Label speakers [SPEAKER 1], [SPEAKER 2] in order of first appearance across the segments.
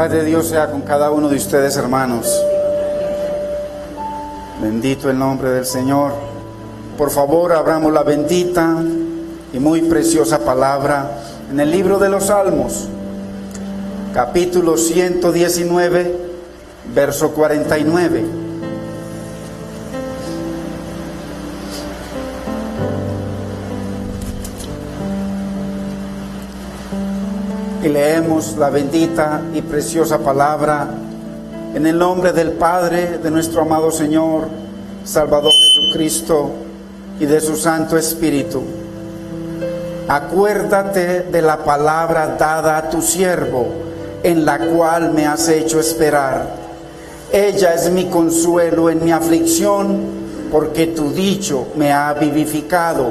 [SPEAKER 1] paz de Dios sea con cada uno de ustedes, hermanos. Bendito el nombre del Señor. Por favor, abramos la bendita y muy preciosa palabra en el libro de los Salmos, capítulo 119, verso 49. Y leemos la bendita y preciosa palabra en el nombre del Padre, de nuestro amado Señor, Salvador Jesucristo, y de su Santo Espíritu. Acuérdate de la palabra dada a tu siervo, en la cual me has hecho esperar. Ella es mi consuelo en mi aflicción, porque tu dicho me ha vivificado.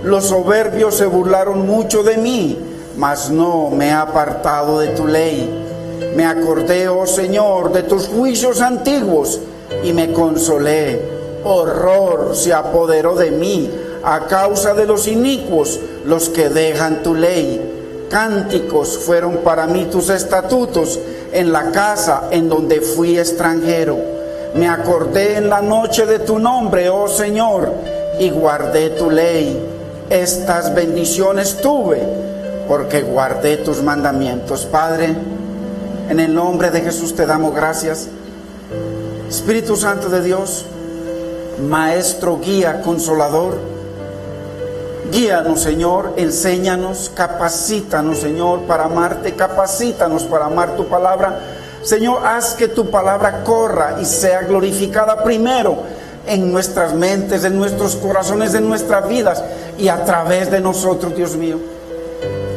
[SPEAKER 1] Los soberbios se burlaron mucho de mí, mas no me he apartado de tu ley. Me acordé, oh Señor, de tus juicios antiguos y me consolé. Horror se apoderó de mí a causa de los inicuos, los que dejan tu ley. Cánticos fueron para mí tus estatutos en la casa en donde fui extranjero. Me acordé en la noche de tu nombre, oh Señor, y guardé tu ley. Estas bendiciones tuve porque guardé tus mandamientos. Padre, en el nombre de Jesús te damos gracias. Espíritu Santo de Dios, Maestro, guía, consolador, guíanos, Señor, enséñanos, capacítanos, Señor, para amarte, capacítanos para amar tu palabra. Señor, haz que tu palabra corra y sea glorificada primero en nuestras mentes, en nuestros corazones, en nuestras vidas y a través de nosotros, Dios mío.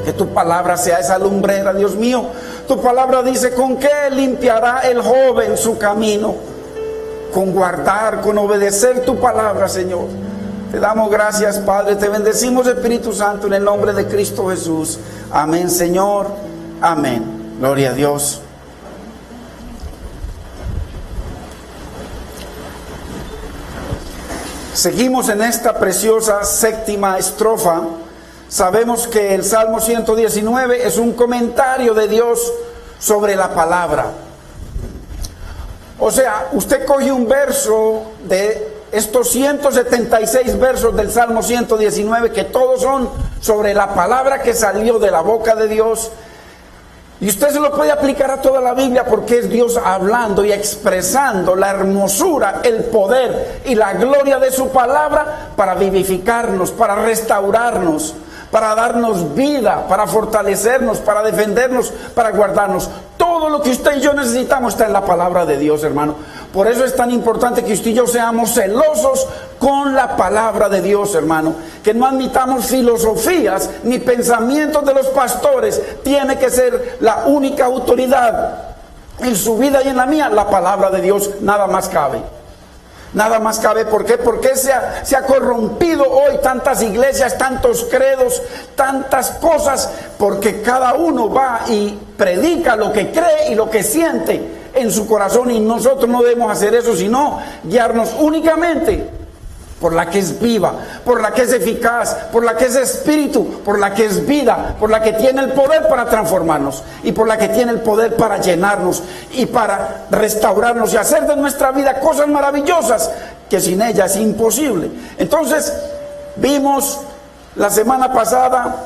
[SPEAKER 1] Que tu palabra sea esa lumbrera, Dios mío. Tu palabra dice: ¿con qué limpiará el joven su camino? Con guardar, con obedecer tu palabra, Señor. Te damos gracias, Padre. Te bendecimos, Espíritu Santo, en el nombre de Cristo Jesús. Amén, Señor. Amén. Gloria a Dios. Seguimos en esta preciosa séptima estrofa. Sabemos que el Salmo 119 es un comentario de Dios sobre la palabra. O sea, usted coge un verso de estos 176 versos del Salmo 119, que todos son sobre la palabra que salió de la boca de Dios, y usted se lo puede aplicar a toda la Biblia, porque es Dios hablando y expresando la hermosura, el poder y la gloria de su palabra para vivificarnos, para restaurarnos, para darnos vida, para fortalecernos, para defendernos, para guardarnos. Todo lo que usted y yo necesitamos está en la palabra de Dios, hermano. Por eso es tan importante que usted y yo seamos celosos con la palabra de Dios, hermano. Que no admitamos filosofías ni pensamientos de los pastores. Tiene que ser la única autoridad en su vida y en la mía, la palabra de Dios. Nada más cabe. Nada más cabe. ¿Por qué? Porque se ha corrompido hoy tantas iglesias, tantos credos, tantas cosas, porque cada uno va y predica lo que cree y lo que siente en su corazón, y nosotros no debemos hacer eso, sino guiarnos únicamente por la que es viva, por la que es eficaz, por la que es espíritu, por la que es vida, por la que tiene el poder para transformarnos y por la que tiene el poder para llenarnos y para restaurarnos y hacer de nuestra vida cosas maravillosas que sin ella es imposible. Entonces, vimos la semana pasada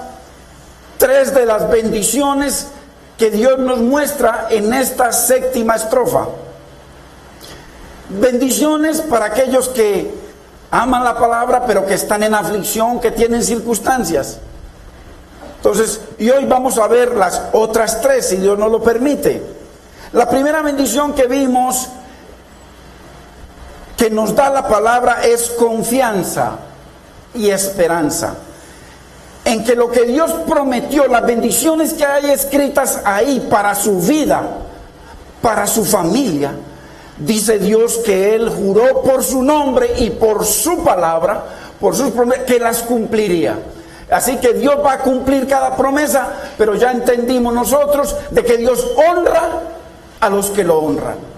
[SPEAKER 1] 3 de las bendiciones que Dios nos muestra en esta séptima estrofa. Bendiciones para aquellos que aman la palabra, pero que están en aflicción, que tienen circunstancias. Entonces, y hoy vamos a ver las otras 3, si Dios nos lo permite. La primera bendición que vimos, que nos da la palabra, es confianza y esperanza. En que lo que Dios prometió, las bendiciones que hay escritas ahí para su vida, para su familia, dice Dios que Él juró por su nombre y por su palabra, por sus promesas, que las cumpliría. Así que Dios va a cumplir cada promesa, pero ya entendimos nosotros de que Dios honra a los que lo honran.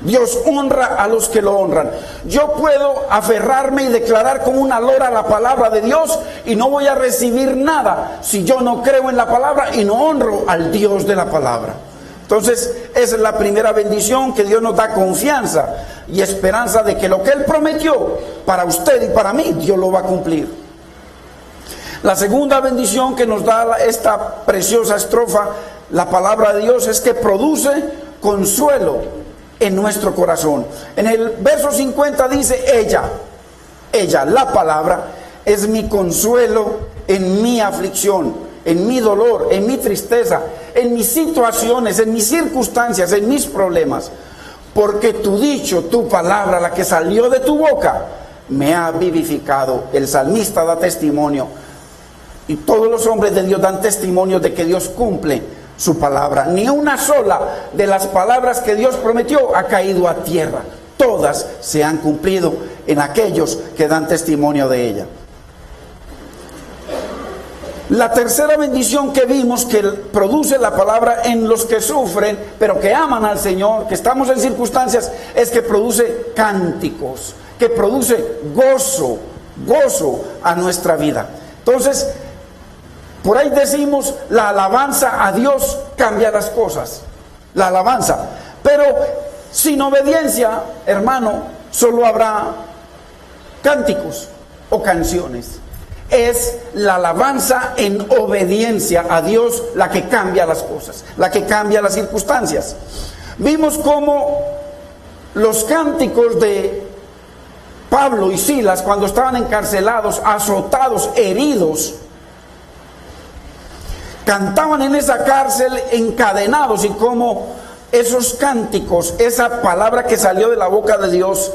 [SPEAKER 1] Dios honra a los que lo honran. Yo puedo aferrarme y declarar como una lora la palabra de Dios y no voy a recibir nada si yo no creo en la palabra y no honro al Dios de la palabra. Entonces, esa es la primera bendición, que Dios nos da confianza y esperanza de que lo que Él prometió para usted y para mí, Dios lo va a cumplir. La segunda bendición que nos da esta preciosa estrofa, la palabra de Dios, es que produce consuelo en nuestro corazón. En el verso 50 dice: ella, la palabra, es mi consuelo en mi aflicción, en mi dolor, en mi tristeza, en mis situaciones, en mis circunstancias, en mis problemas. Porque tu dicho, tu palabra, la que salió de tu boca, me ha vivificado. El salmista da testimonio, y todos los hombres de Dios dan testimonio de que Dios cumple su palabra. Ni una sola de las palabras que Dios prometió ha caído a tierra. Todas se han cumplido en aquellos que dan testimonio de ella. La tercera bendición que vimos que produce la palabra en los que sufren, pero que aman al Señor, que estamos en circunstancias, es que produce cánticos, que produce gozo a nuestra vida. Entonces, por ahí decimos, la alabanza a Dios cambia las cosas, la alabanza. Pero sin obediencia, hermano, solo habrá cánticos o canciones. Es la alabanza en obediencia a Dios la que cambia las cosas, la que cambia las circunstancias. Vimos cómo los cánticos de Pablo y Silas, cuando estaban encarcelados, azotados, heridos, cantaban en esa cárcel encadenados, y cómo esos cánticos, esa palabra que salió de la boca de Dios,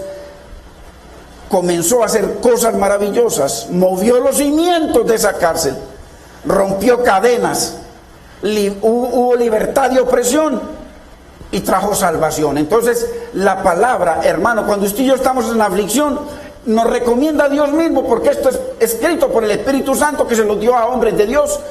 [SPEAKER 1] comenzó a hacer cosas maravillosas, movió los cimientos de esa cárcel, rompió cadenas, hubo libertad de opresión y trajo salvación. Entonces, la palabra, hermano, cuando usted y yo estamos en aflicción, nos recomienda a Dios mismo, porque esto es escrito por el Espíritu Santo que se lo dio a hombres de Dios.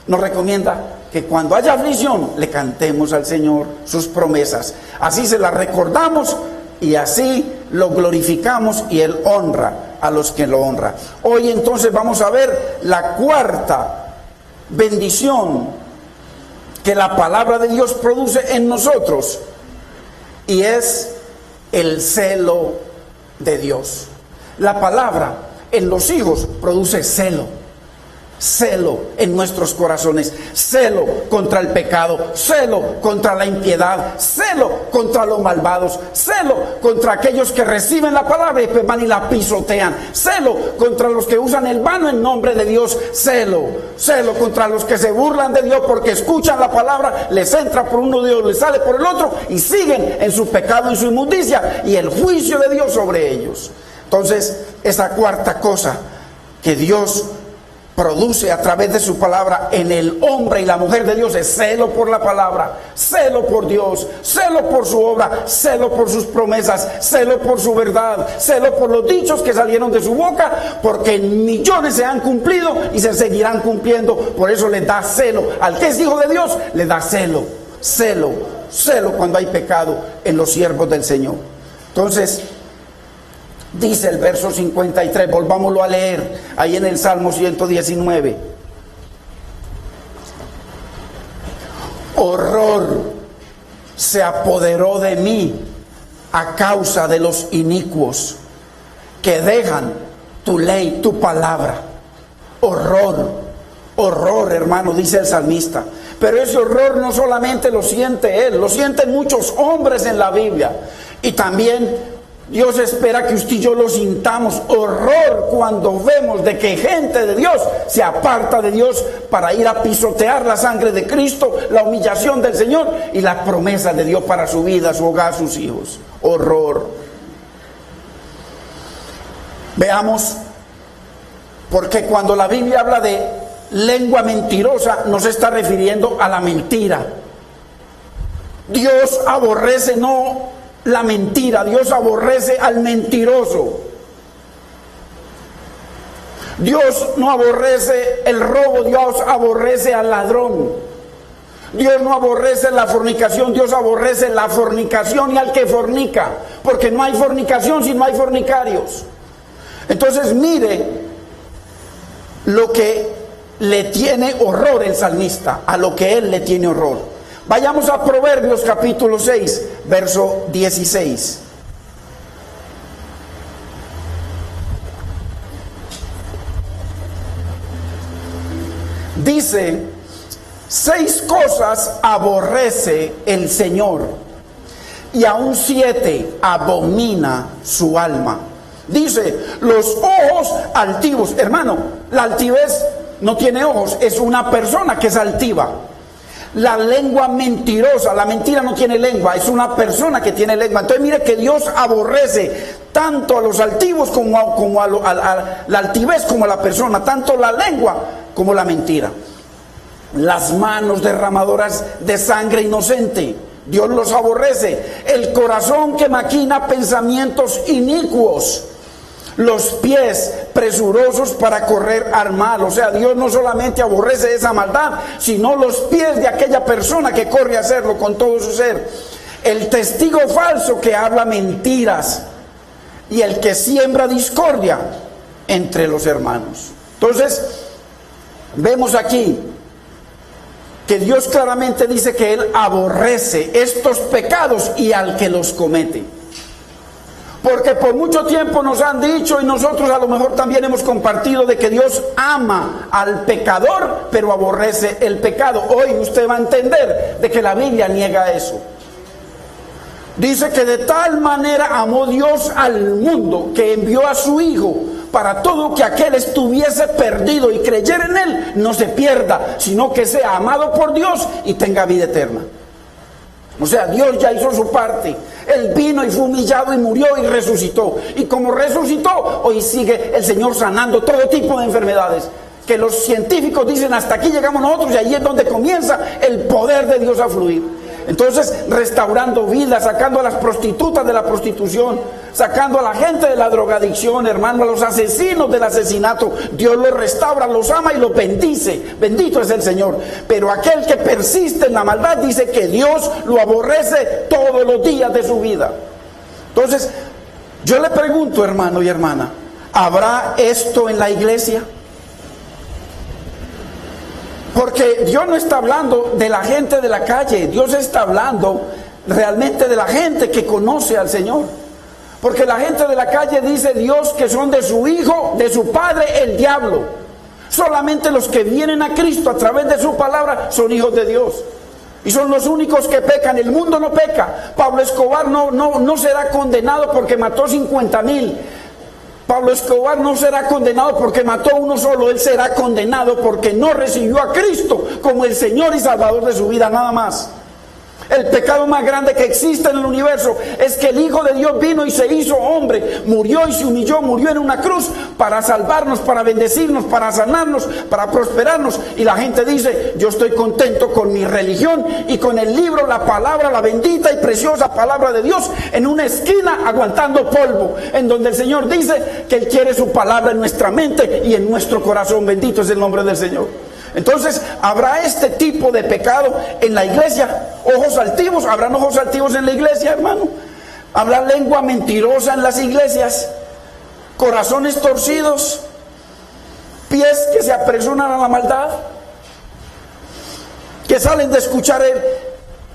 [SPEAKER 1] Nos recomienda que cuando haya aflicción le cantemos al Señor sus promesas. Así se las recordamos y así lo glorificamos, y Él honra a los que lo honran. Hoy entonces vamos a ver la cuarta bendición que la palabra de Dios produce en nosotros, y es el celo de Dios. La palabra en los hijos produce celo. Celo en nuestros corazones, celo contra el pecado, celo contra la impiedad, celo contra los malvados, celo contra aquellos que reciben la palabra y pues van y la pisotean, celo contra los que usan el vano en nombre de Dios, celo contra los que se burlan de Dios porque escuchan la palabra, les entra por uno de ellos, les sale por el otro y siguen en su pecado y su inmundicia y el juicio de Dios sobre ellos. Entonces, esa cuarta cosa que Dios produce a través de su palabra en el hombre y la mujer de Dios es celo por la palabra, celo por Dios, celo por su obra, celo por sus promesas, celo por su verdad, celo por los dichos que salieron de su boca, porque millones se han cumplido y se seguirán cumpliendo. Por eso les da celo. Al que es hijo de Dios le da celo cuando hay pecado en los siervos del Señor. Entonces, dice el verso 53, volvámoslo a leer, ahí en el Salmo 119. Horror se apoderó de mí a causa de los inicuos que dejan tu ley, tu palabra. Horror, hermano, dice el salmista. Pero ese horror no solamente lo siente él, lo sienten muchos hombres en la Biblia. Y también Dios espera que usted y yo lo sintamos. Horror cuando vemos de que gente de Dios se aparta de Dios para ir a pisotear la sangre de Cristo, la humillación del Señor y la promesa de Dios para su vida, su hogar, sus hijos. Horror. Veamos, porque cuando la Biblia habla de lengua mentirosa, no se está refiriendo a la mentira. Dios aborrece no la mentira, Dios aborrece al mentiroso. Dios no aborrece el robo, Dios aborrece al ladrón. Dios no aborrece la fornicación, Dios aborrece la fornicación y al que fornica, porque no hay fornicación si no hay fornicarios. Entonces mire lo que le tiene horror el salmista, a lo que él le tiene horror. Vayamos a Proverbios capítulo 6, verso 16. Dice: 6 cosas aborrece el Señor, y aún 7 abomina su alma. Dice: los ojos altivos. Hermano, la altivez no tiene ojos, es una persona que es altiva. La lengua mentirosa, la mentira no tiene lengua, es una persona que tiene lengua. Entonces mire que Dios aborrece tanto a los altivos como a la altivez, como a la persona, tanto la lengua como la mentira. Las manos derramadoras de sangre inocente, Dios los aborrece. El corazón que maquina pensamientos inicuos. Los pies presurosos para correr al mal. O sea, Dios no solamente aborrece esa maldad, sino los pies de aquella persona que corre a hacerlo con todo su ser. El testigo falso que habla mentiras, y el que siembra discordia entre los hermanos. Entonces, vemos aquí que Dios claramente dice que Él aborrece estos pecados y al que los comete. Porque por mucho tiempo nos han dicho, y nosotros a lo mejor también hemos compartido, de que Dios ama al pecador, pero aborrece el pecado. Hoy usted va a entender de que la Biblia niega eso. Dice que de tal manera amó Dios al mundo, que envió a su Hijo, para todo que aquel estuviese perdido y creyera en Él, no se pierda, sino que sea amado por Dios y tenga vida eterna. O sea, Dios ya hizo su parte. Él vino y fue humillado y murió y resucitó. Y como resucitó, hoy sigue el Señor sanando todo tipo de enfermedades. Que los científicos dicen: hasta aquí llegamos nosotros, y ahí es donde comienza el poder de Dios a fluir. Entonces, restaurando vidas, sacando a las prostitutas de la prostitución, sacando a la gente de la drogadicción, hermano, a los asesinos del asesinato. Dios los restaura, los ama y los bendice. Bendito es el Señor. Pero aquel que persiste en la maldad, dice que Dios lo aborrece todos los días de su vida. Entonces, yo le pregunto, hermano y hermana, ¿habrá esto en la iglesia? Porque Dios no está hablando de la gente de la calle, Dios está hablando realmente de la gente que conoce al Señor. Porque la gente de la calle dice Dios que son de su hijo, de su padre, el diablo. Solamente los que vienen a Cristo a través de su palabra son hijos de Dios. Y son los únicos que pecan. El mundo no peca. Pablo Escobar no será condenado porque mató 50,000. Pablo Escobar no será condenado porque mató uno solo. Él será condenado porque no recibió a Cristo como el Señor y Salvador de su vida, nada más. El pecado más grande que existe en el universo es que el Hijo de Dios vino y se hizo hombre, murió y se humilló, murió en una cruz para salvarnos, para bendecirnos, para sanarnos, para prosperarnos. Y la gente dice: yo estoy contento con mi religión y con el libro, la palabra, la bendita y preciosa palabra de Dios, en una esquina aguantando polvo, en donde el Señor dice que Él quiere su palabra en nuestra mente y en nuestro corazón. Bendito es el nombre del Señor. Entonces, ¿habrá este tipo de pecado en la iglesia? ¿Ojos altivos? ¿Habrán ojos altivos en la iglesia, hermano? ¿Habrá lengua mentirosa en las iglesias? ¿Corazones torcidos? ¿Pies que se apresuran a la maldad? ¿Que salen de escuchar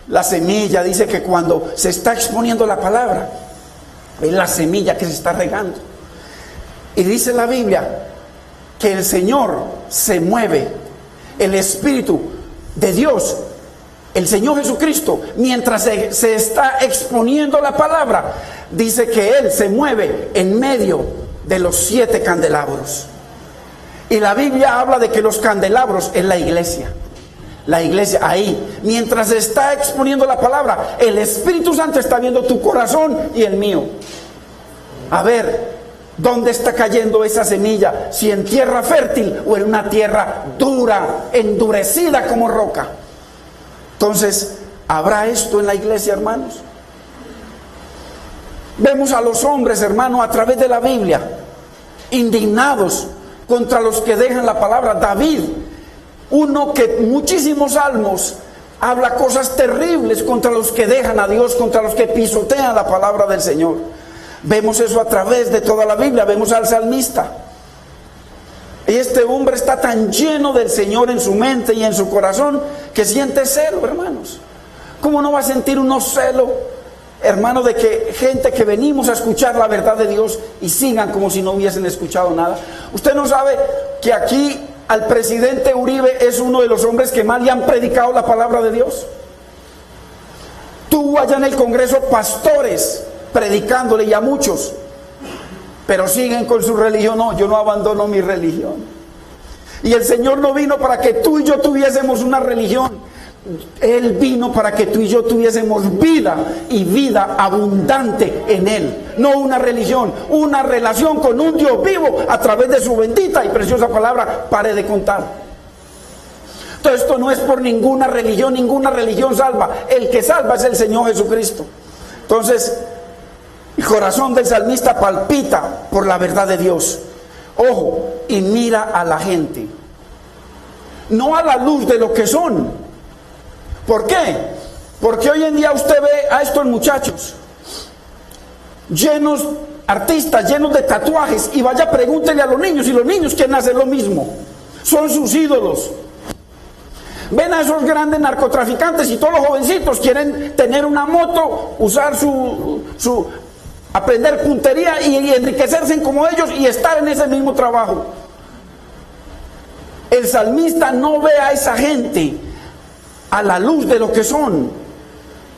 [SPEAKER 1] la semilla? Dice que cuando se está exponiendo la palabra, es la semilla que se está regando. Y dice la Biblia que el Señor se mueve, el Espíritu de Dios, el Señor Jesucristo, mientras se está exponiendo la palabra, dice que Él se mueve en medio de los 7 candelabros. Y la Biblia habla de que los candelabros es la iglesia. La iglesia ahí, mientras se está exponiendo la palabra, el Espíritu Santo está viendo tu corazón y el mío. A ver, ¿dónde está cayendo esa semilla? Si en tierra fértil o en una tierra dura, endurecida como roca. Entonces, ¿habrá esto en la iglesia, hermanos? Vemos a los hombres, hermanos, a través de la Biblia, indignados contra los que dejan la palabra. David, uno que muchísimos salmos habla cosas terribles contra los que dejan a Dios, contra los que pisotean la palabra del Señor. Vemos eso a través de toda la Biblia. Vemos al salmista. Y este hombre está tan lleno del Señor en su mente y en su corazón que siente celo, hermanos. ¿Cómo no va a sentir uno celo, hermano, de que gente que venimos a escuchar la verdad de Dios y sigan como si no hubiesen escuchado nada? Usted no sabe que aquí al presidente Uribe es uno de los hombres que más le han predicado la palabra de Dios. Tuvo allá en el Congreso pastores predicándole, y a muchos, pero siguen con su religión. No, yo no abandono mi religión. Y el Señor no vino para que tú y yo tuviésemos una religión. Él vino para que tú y yo tuviésemos vida, y vida abundante en Él. No una religión, una relación con un Dios vivo a través de su bendita y preciosa palabra. Pare de contar. Todo esto no es por ninguna religión salva. El que salva es el Señor Jesucristo. Entonces, el corazón del salmista palpita por la verdad de Dios. Ojo, y mira a la gente, no a la luz de lo que son. ¿Por qué? Porque hoy en día usted ve a estos muchachos llenos, artistas llenos de tatuajes, y vaya, pregúntele a los niños, y los niños quieren hacer lo mismo. Son sus ídolos. Ven a esos grandes narcotraficantes y todos los jovencitos quieren tener una moto, usar aprender puntería y enriquecerse como ellos y estar en ese mismo trabajo. El salmista no ve a esa gente a la luz de lo que son: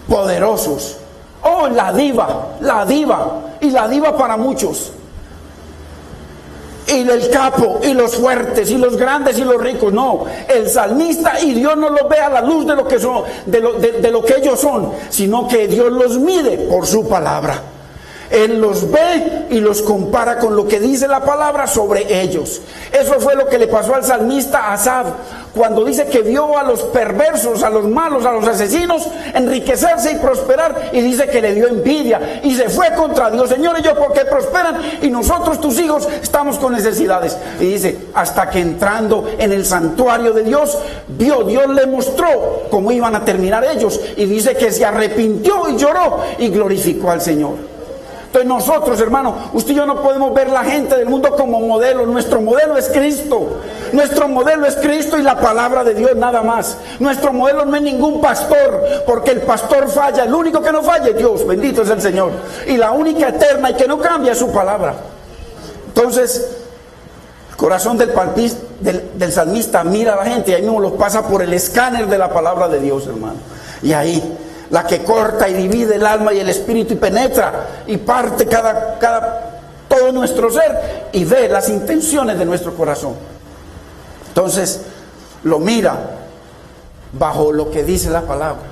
[SPEAKER 1] poderosos. Oh, la diva, y la diva para muchos. Y el capo, y los fuertes, y los grandes, y los ricos. No, el salmista y Dios no los ve a la luz de lo que son, de lo que ellos son, sino que Dios los mide por su palabra. Él los ve y los compara con lo que dice la palabra sobre ellos. Eso fue lo que le pasó al salmista Asaf, cuando dice que vio a los perversos, a los malos, a los asesinos enriquecerse y prosperar, y dice que le dio envidia y se fue contra Dios. Señor, ellos ¿por qué prosperan y nosotros, tus hijos, estamos con necesidades? Y dice, hasta que entrando en el santuario de Dios, Dios le mostró cómo iban a terminar ellos, y dice que se arrepintió y lloró y glorificó al Señor. Entonces nosotros, hermano, usted y yo no podemos ver la gente del mundo como modelo. Nuestro modelo es Cristo. Nuestro modelo es Cristo y la palabra de Dios, nada más. Nuestro modelo no es ningún pastor, porque el pastor falla. El único que no falla es Dios, bendito es el Señor. Y la única eterna y que no cambia es su palabra. Entonces, el corazón del salmista mira a la gente y ahí mismo los pasa por el escáner de la palabra de Dios, hermano. Y ahí, la que corta y divide el alma y el espíritu y penetra y parte todo nuestro ser y ve las intenciones de nuestro corazón. Entonces lo mira bajo lo que dice la palabra.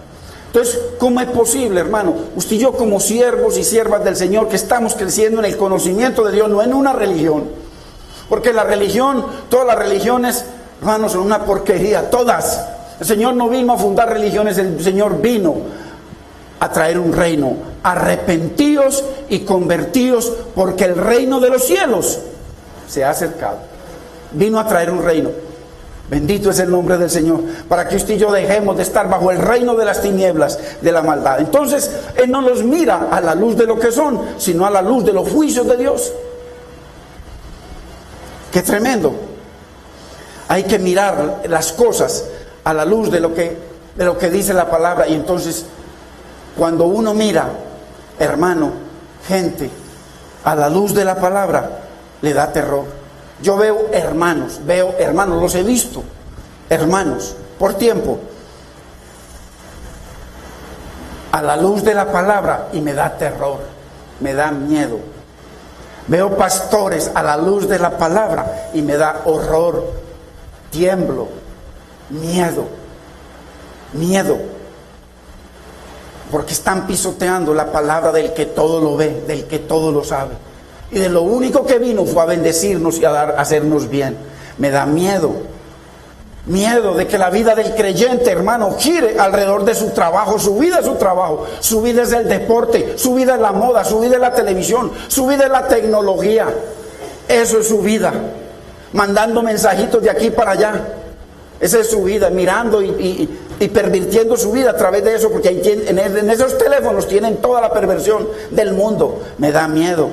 [SPEAKER 1] Entonces, ¿cómo es posible, hermano? Usted y yo, como siervos y siervas del Señor, que estamos creciendo en el conocimiento de Dios, no en una religión, porque la religión, todas las religiones, hermanos, son una porquería, todas. El Señor no vino a fundar religiones, el Señor vino a traer un reino. Arrepentíos y convertíos, porque el reino de los cielos se ha acercado. Vino a traer un reino. Bendito es el nombre del Señor, para que usted y yo dejemos de estar bajo el reino de las tinieblas, de la maldad. Entonces Él no los mira a la luz de lo que son, sino a la luz de los juicios de Dios. ¡Qué tremendo! Hay que mirar las cosas a la luz de lo que dice la palabra. Y entonces, cuando uno mira, hermano, gente, a la luz de la palabra, le da terror. Yo veo hermanos, los he visto, hermanos, por tiempo, a la luz de la palabra, y me da terror, me da miedo. Veo pastores a la luz de la palabra y me da horror, tiemblo, miedo, porque están pisoteando la palabra del que todo lo ve, del que todo lo sabe, y de lo único que vino fue a bendecirnos y a hacernos bien. Me da miedo de que la vida del creyente, hermano, gire alrededor de su trabajo. Su vida es su trabajo, su vida es el deporte, su vida es la moda, su vida es la televisión, su vida es la tecnología. Eso es su vida, mandando mensajitos de aquí para allá. Esa es su vida, mirando y pervirtiendo su vida a través de eso, porque ahí en esos teléfonos tienen toda la perversión del mundo. Me da miedo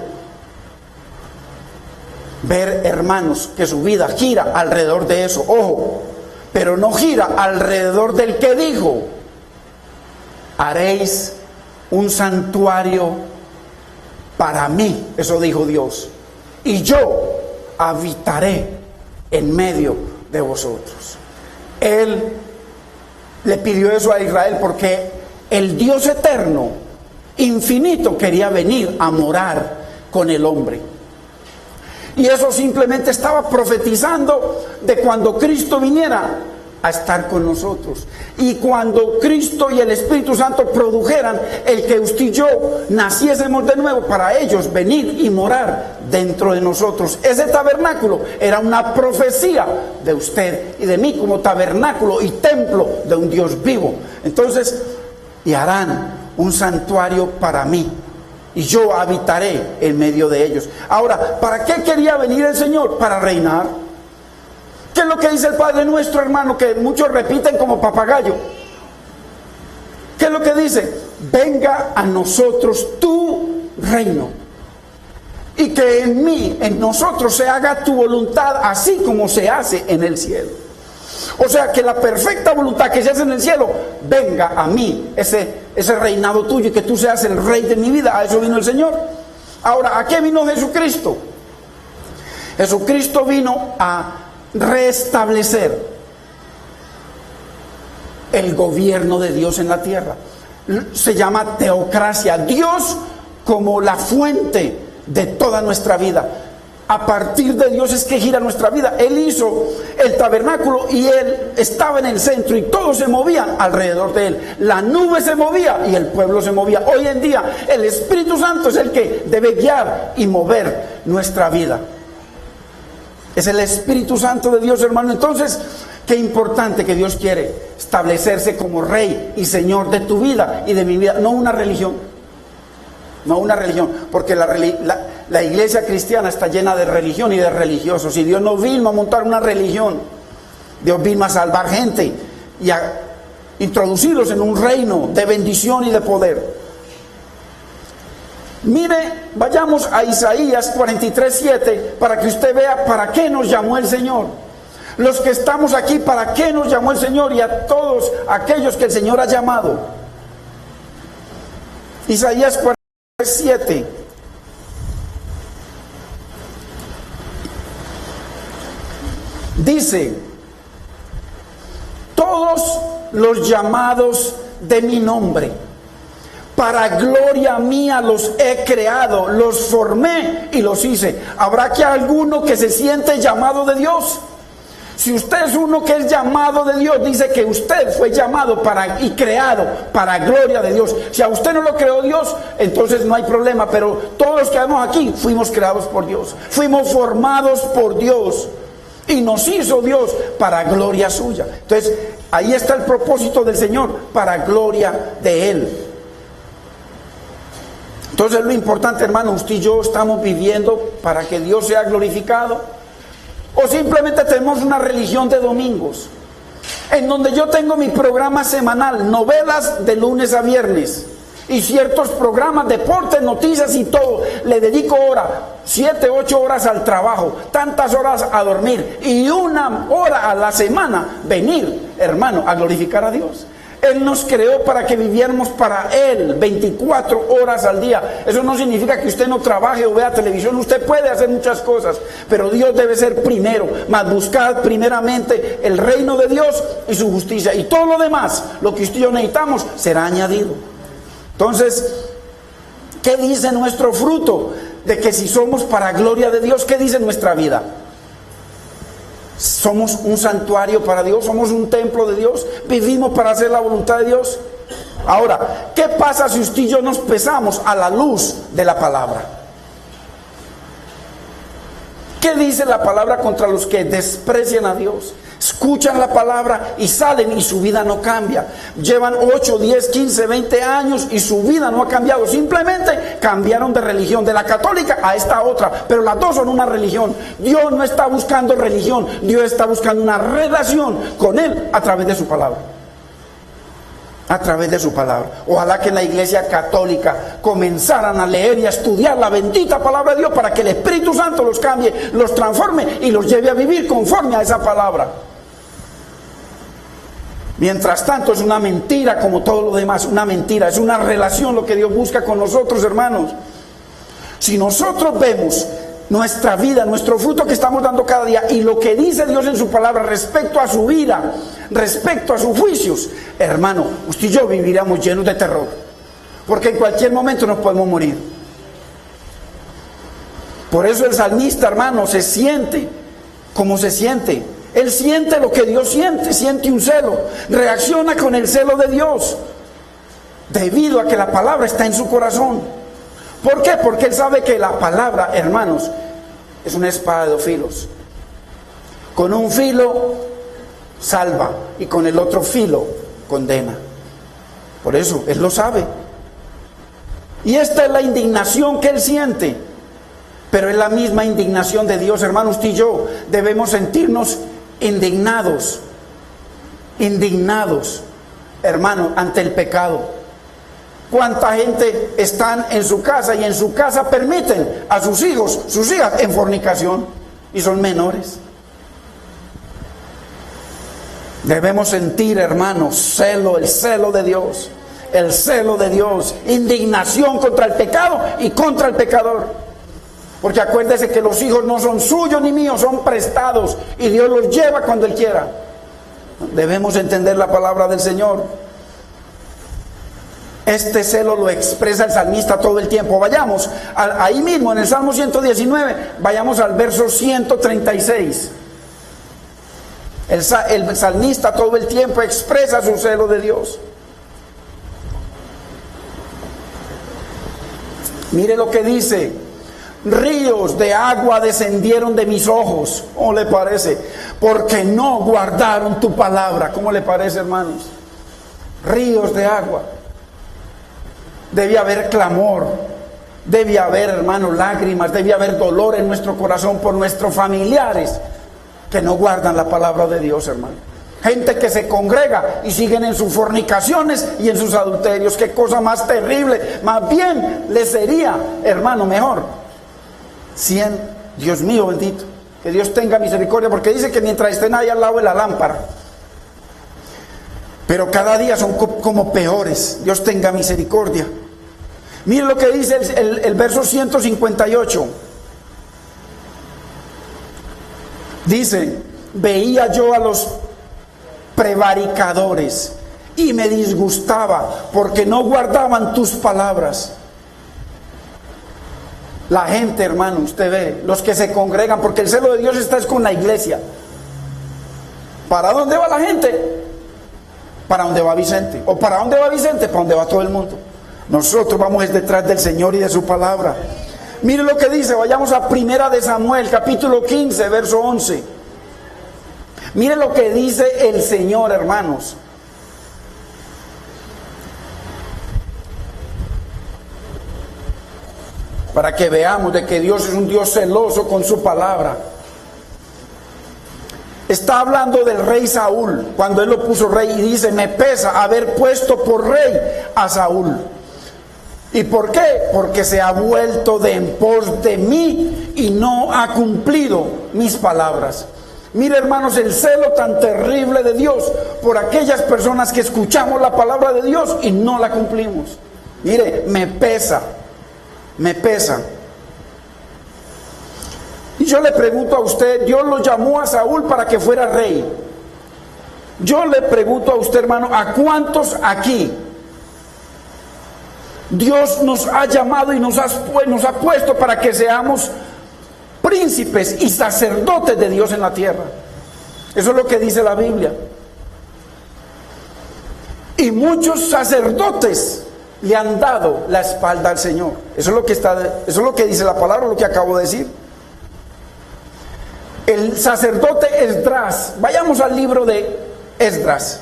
[SPEAKER 1] ver, hermanos, que su vida gira alrededor de eso. Ojo, pero no gira alrededor del que dijo. haréis un santuario para mí, eso dijo Dios, y yo habitaré en medio de vosotros. Él le pidió eso a Israel porque el Dios eterno, infinito, quería venir a morar con el hombre. Y eso simplemente estaba profetizando de cuando Cristo viniera a estar con nosotros. Y cuando Cristo y el Espíritu Santo produjeran el que usted y yo naciésemos de nuevo, para ellos venir y morar dentro de nosotros. Ese tabernáculo era una profecía de usted y de mí como tabernáculo y templo de un Dios vivo. Entonces, y harán un santuario para mí, y yo habitaré en medio de ellos. Ahora, ¿para qué quería venir el Señor? Para reinar. ¿Qué es lo que dice el Padre Nuestro, hermano? Que muchos repiten como papagayo. ¿Qué es lo que dice? Venga a nosotros tu reino. Y que en mí, en nosotros, se haga tu voluntad, así como se hace en el cielo. O sea, que la perfecta voluntad que se hace en el cielo, venga a mí, ese reinado tuyo, y que tú seas el rey de mi vida. A eso vino el Señor. Ahora, ¿a qué vino Jesucristo? Jesucristo vino a restablecer el gobierno de Dios en la tierra. Se llama teocracia. Dios como la fuente de toda nuestra vida. A partir de Dios es que gira nuestra vida. Él hizo el tabernáculo y Él estaba en el centro y todos se movían alrededor de Él. La nube se movía y el pueblo se movía. Hoy en día el Espíritu Santo es el que debe guiar y mover nuestra vida. Es el Espíritu Santo de Dios, hermano. Entonces, qué importante que Dios quiere establecerse como Rey y Señor de tu vida y de mi vida. No una religión. No una religión. Porque la iglesia cristiana está llena de religión y de religiosos. Y Dios no vino a montar una religión. Dios vino a salvar gente y a introducirlos en un reino de bendición y de poder. Mire, vayamos a Isaías 43:7 para que usted vea para qué nos llamó el Señor. Los que estamos aquí, para qué nos llamó el Señor, y a todos aquellos que el Señor ha llamado. Isaías 43:7. Dice: todos los llamados de mi nombre, para gloria mía los he creado, los formé y los hice. ¿Habrá que alguno que se siente llamado de Dios? Si usted es uno que es llamado de Dios, dice que usted fue llamado y creado para gloria de Dios. Si a usted no lo creó Dios, entonces no hay problema. Pero todos los que estamos aquí fuimos creados por Dios, fuimos formados por Dios y nos hizo Dios para gloria suya. Entonces ahí está el propósito del Señor, para gloria de Él. Entonces lo importante, hermano, usted y yo estamos viviendo para que Dios sea glorificado, o simplemente tenemos una religión de domingos en donde yo tengo mi programa semanal, novelas de lunes a viernes y ciertos programas, deportes, noticias y todo. Le dedico 7, 8 horas al trabajo, tantas horas a dormir y 1 hora a la semana venir, hermano, a glorificar a Dios. Él nos creó para que viviéramos para Él 24 horas al día. Eso no significa que usted no trabaje o vea televisión. Usted puede hacer muchas cosas, pero Dios debe ser primero. Mas buscad primeramente el reino de Dios y su justicia, y todo lo demás, lo que usted y yo necesitamos, será añadido. Entonces, ¿qué dice nuestro fruto? De que si somos para gloria de Dios, ¿qué dice nuestra vida? Somos un santuario para Dios, somos un templo de Dios, vivimos para hacer la voluntad de Dios. Ahora, ¿qué pasa si usted y yo nos pesamos a la luz de la palabra? ¿Qué dice la palabra contra los que desprecian a Dios? Escuchan la palabra y salen y su vida no cambia. Llevan 8, 10, 15, 20 años y su vida no ha cambiado. Simplemente cambiaron de religión, de la católica a esta otra. Pero las dos son una religión. Dios no está buscando religión. Dios está buscando una relación con Él a través de su palabra. A través de su palabra. Ojalá que en la iglesia católica comenzaran a leer y a estudiar la bendita palabra de Dios para que el Espíritu Santo los cambie, los transforme y los lleve a vivir conforme a esa palabra. Mientras tanto es una mentira como todo lo demás, una mentira, es una relación lo que Dios busca con nosotros, hermanos. Si nosotros vemos nuestra vida, nuestro fruto que estamos dando cada día y lo que dice Dios en su palabra respecto a su vida, respecto a sus juicios, hermano, usted y yo viviríamos llenos de terror, porque en cualquier momento nos podemos morir. Por eso el salmista, hermano, se siente como se siente. Él siente lo que Dios siente, siente un celo, reacciona con el celo de Dios, debido a que la palabra está en su corazón. ¿Por qué? Porque él sabe que la palabra, hermanos, es una espada de dos filos. Con un filo salva y con el otro filo condena. Por eso, él lo sabe. Y esta es la indignación que él siente. Pero es la misma indignación de Dios, hermanos. Usted y yo debemos sentirnos indignados, hermano, ante el pecado. ¿Cuánta gente están en su casa y en su casa permiten a sus hijos, sus hijas en fornicación y son menores? Debemos sentir, hermanos, celo, el celo de Dios, indignación contra el pecado y contra el pecador. Porque acuérdese que los hijos no son suyos ni míos, son prestados y Dios los lleva cuando Él quiera. Debemos entender la palabra del Señor. Este celo lo expresa el salmista todo el tiempo. Vayamos ahí mismo en el Salmo 119, vayamos al verso 136. El salmista todo el tiempo expresa su celo de Dios. Mire lo que dice: ríos de agua descendieron de mis ojos. ¿Cómo le parece? Porque no guardaron tu palabra. ¿Cómo le parece, hermanos? Ríos de agua. Debe haber clamor, debe haber, hermanos, lágrimas, debe haber dolor en nuestro corazón por nuestros familiares que no guardan la palabra de Dios, hermano. Gente que se congrega y siguen en sus fornicaciones y en sus adulterios. Qué cosa más terrible. Más bien les sería, hermano, mejor 100, Dios mío bendito, que Dios tenga misericordia, porque dice que mientras estén ahí al lado de la lámpara, pero cada día son como peores. Dios tenga misericordia. Miren lo que dice el verso 158. Dice: veía yo a los prevaricadores y me disgustaba porque no guardaban tus palabras. La gente, hermano, usted ve, los que se congregan, porque el celo de Dios está con la iglesia. ¿Para dónde va la gente? ¿Para dónde va Vicente? ¿O para dónde va Vicente? Para dónde va todo el mundo. Nosotros vamos detrás del Señor y de su palabra. Mire lo que dice, vayamos a 1 de Samuel, capítulo 15, verso 11. Mire lo que dice el Señor, hermanos. Para que veamos de que Dios es un Dios celoso con su palabra. Está hablando del rey Saúl, cuando él lo puso rey, y dice: me pesa haber puesto por rey a Saúl. ¿Y por qué? Porque se ha vuelto de en pos de mí y no ha cumplido mis palabras. Mire, hermanos, el celo tan terrible de Dios por aquellas personas que escuchamos la palabra de Dios y no la cumplimos. Mire, me pesa. Y yo le pregunto a usted, Dios lo llamó a Saúl para que fuera rey. Yo le pregunto a usted, hermano, ¿a cuántos aquí Dios nos ha llamado y nos ha puesto para que seamos príncipes y sacerdotes de Dios en la tierra? Eso es lo que dice la Biblia. Y muchos sacerdotes le han dado la espalda al Señor. Eso es lo que dice la palabra, lo que acabo de decir. El sacerdote Esdras, vayamos al libro de Esdras.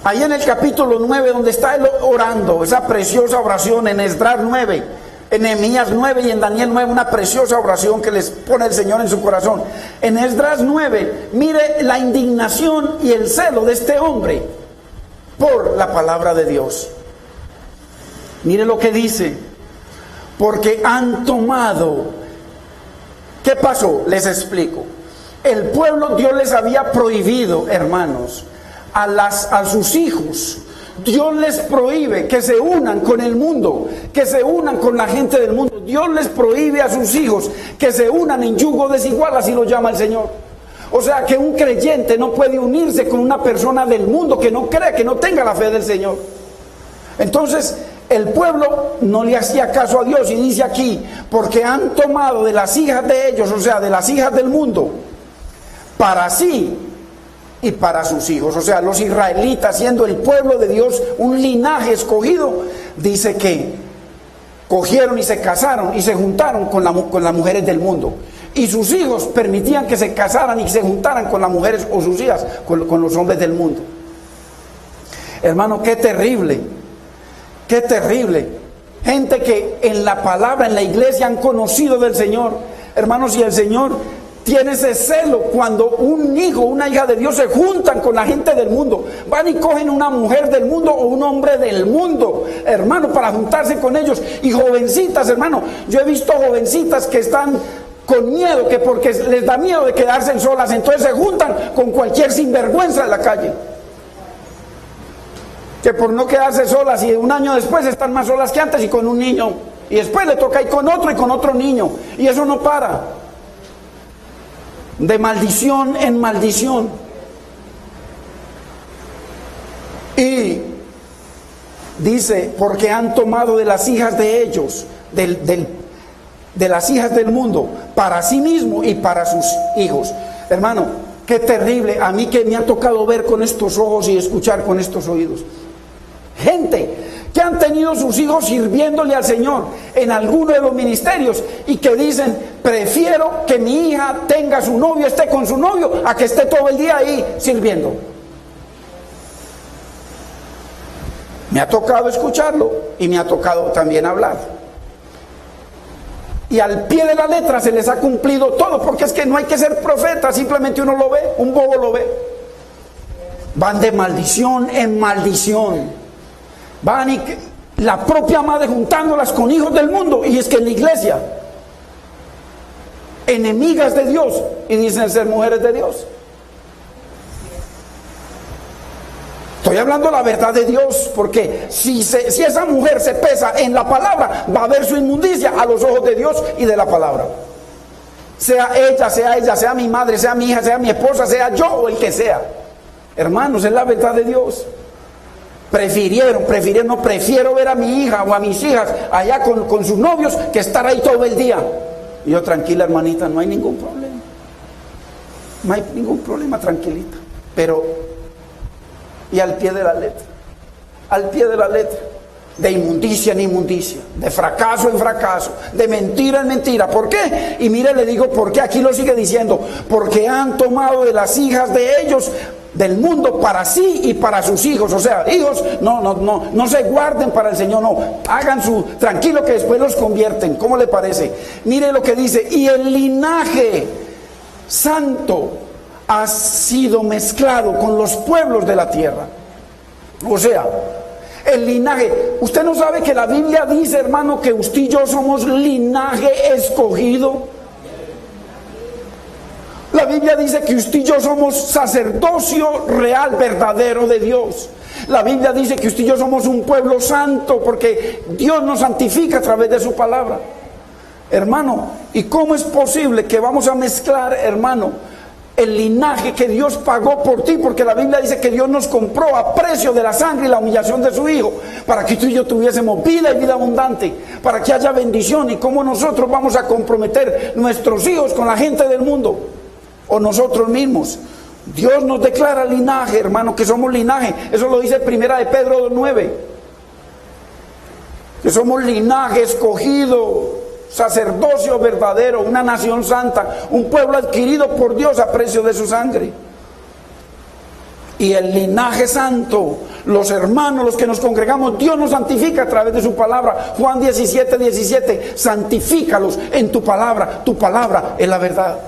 [SPEAKER 1] Ahí en el capítulo 9, donde está él orando, esa preciosa oración en Esdras 9, en Nehemías 9 y en Daniel 9, una preciosa oración que les pone el Señor en su corazón. En Esdras 9, mire la indignación y el celo de este hombre por la palabra de Dios. Mire lo que dice: porque han tomado. ¿Qué pasó? Les explico. El pueblo, Dios les había prohibido, hermanos, a sus hijos. Dios les prohíbe que se unan con el mundo, que se unan con la gente del mundo. Dios les prohíbe a sus hijos que se unan en yugo desigual, así lo llama el Señor. O sea que un creyente no puede unirse con una persona del mundo que no cree, que no tenga la fe del Señor. Entonces el pueblo no le hacía caso a Dios, y dice aquí, porque han tomado de las hijas de ellos, o sea, de las hijas del mundo, para sí y para sus hijos. O sea, los israelitas, siendo el pueblo de Dios, un linaje escogido, dice que cogieron y se casaron y se juntaron con las mujeres del mundo. Y sus hijos permitían que se casaran y se juntaran con las mujeres, o sus hijas con los hombres del mundo. Hermano, qué terrible, qué terrible. Gente que en la palabra, en la iglesia, han conocido del Señor. Hermanos, y el Señor tiene ese celo cuando un hijo, una hija de Dios se juntan con la gente del mundo. Van y cogen una mujer del mundo o un hombre del mundo, hermano, para juntarse con ellos. Y jovencitas, hermano, yo he visto jovencitas que están con miedo, que porque les da miedo de quedarse solas, entonces se juntan con cualquier sinvergüenza de la calle, que por no quedarse solas, y un año después están más solas que antes y con un niño, y después le toca ir con otro y con otro niño, y eso no para. De maldición en maldición. Y dice, porque han tomado de las hijas de ellos, de las hijas del mundo, para sí mismo y para sus hijos. Hermano, qué terrible. A mí que me ha tocado ver con estos ojos y escuchar con estos oídos. Gente que han tenido sus hijos sirviéndole al Señor en alguno de los ministerios, y que dicen, prefiero que mi hija tenga su novio, esté con su novio, a que esté todo el día ahí sirviendo. Me ha tocado escucharlo y me ha tocado también hablar. Y al pie de la letra se les ha cumplido todo, porque es que no hay que ser profeta, simplemente uno lo ve, un bobo lo ve. Van de maldición en maldición. Van y la propia madre juntándolas con hijos del mundo, y es que en la iglesia, enemigas de Dios, y dicen ser mujeres de Dios. Estoy hablando la verdad de Dios, porque si esa mujer se pesa en la palabra, va a ver su inmundicia a los ojos de Dios y de la palabra. Sea ella, sea mi madre, sea mi hija, sea mi esposa, sea yo o el que sea. Hermanos, es la verdad de Dios. Prefiero ver a mi hija o a mis hijas allá con sus novios que estar ahí todo el día. Y yo, tranquila, hermanita, no hay ningún problema. No hay ningún problema, tranquilita. Pero, y al pie de la letra, de inmundicia en inmundicia, de fracaso en fracaso, de mentira en mentira. ¿Por qué? Y mire, le digo por qué. Aquí lo sigue diciendo, porque han tomado de las hijas de ellos del mundo para sí y para sus hijos. O sea, hijos, no se guarden para el Señor, no, hagan tranquilo, que después los convierten. ¿Cómo le parece? Mire lo que dice, y el linaje santo ha sido mezclado con los pueblos de la tierra. O sea, el linaje, usted no sabe que la Biblia dice, hermano, que usted y yo somos linaje escogido. La Biblia dice que usted y yo somos sacerdocio real, verdadero de Dios. La Biblia dice que usted y yo somos un pueblo santo, porque Dios nos santifica a través de su palabra. Hermano, ¿y cómo es posible que vamos a mezclar, hermano, el linaje que Dios pagó por ti? Porque la Biblia dice que Dios nos compró a precio de la sangre y la humillación de su Hijo, para que tú y yo tuviésemos vida y vida abundante, para que haya bendición. ¿Y cómo nosotros vamos a comprometer nuestros hijos con la gente del mundo? O nosotros mismos. Dios nos declara linaje, hermano, que somos linaje. Eso lo dice Primera de Pedro 2:9, que somos linaje escogido, sacerdocio verdadero, una nación santa, un pueblo adquirido por Dios a precio de su sangre. Y el linaje santo, los hermanos, los que nos congregamos, Dios nos santifica a través de su palabra. Juan 17:17, santifícalos en tu palabra es la verdad.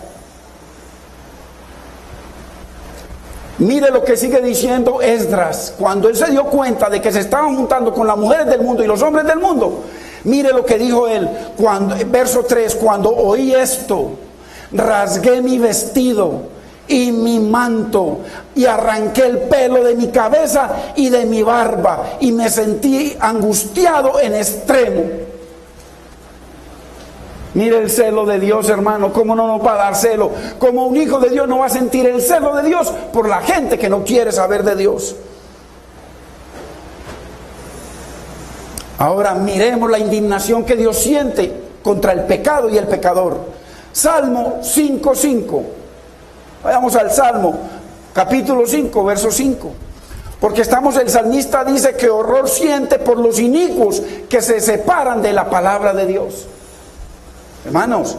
[SPEAKER 1] Mire lo que sigue diciendo Esdras, cuando él se dio cuenta de que se estaban juntando con las mujeres del mundo y los hombres del mundo. Mire lo que dijo él, verso 3, cuando oí esto, rasgué mi vestido y mi manto, y arranqué el pelo de mi cabeza y de mi barba, y me sentí angustiado en extremo. Mire el celo de Dios, hermano, cómo no nos va a dar celo. Como un hijo de Dios no va a sentir el celo de Dios por la gente que no quiere saber de Dios. Ahora miremos la indignación que Dios siente contra el pecado y el pecador. Salmo 5:5. Vayamos al Salmo, capítulo 5, verso 5. Porque el salmista dice que horror siente por los inicuos que se separan de la palabra de Dios. Hermanos,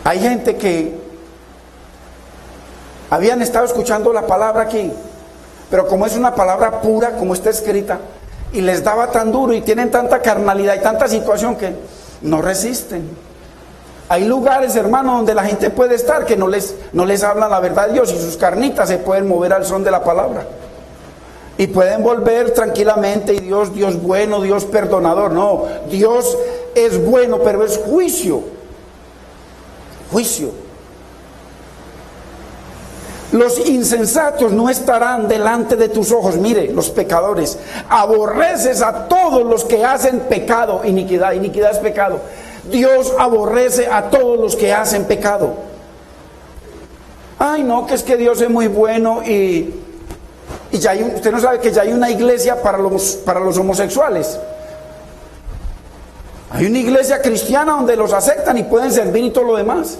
[SPEAKER 1] hay gente que habían estado escuchando la palabra aquí, pero como es una palabra pura, como está escrita, y les daba tan duro y tienen tanta carnalidad y tanta situación que no resisten. Hay lugares, hermano, donde la gente puede estar que no les hablan la verdad de Dios, y sus carnitas se pueden mover al son de la palabra. Y pueden volver tranquilamente, y Dios bueno, Dios perdonador. No, Dios es bueno, pero es juicio. Juicio. Los insensatos no estarán delante de tus ojos. Mire, los pecadores. Aborreces a todos los que hacen pecado, iniquidad. Iniquidad es pecado. Dios aborrece a todos los que hacen pecado. Ay, no, que es que Dios es muy bueno y ya usted no sabe que ya hay una iglesia para los homosexuales. Hay una iglesia cristiana donde los aceptan y pueden servir y todo lo demás.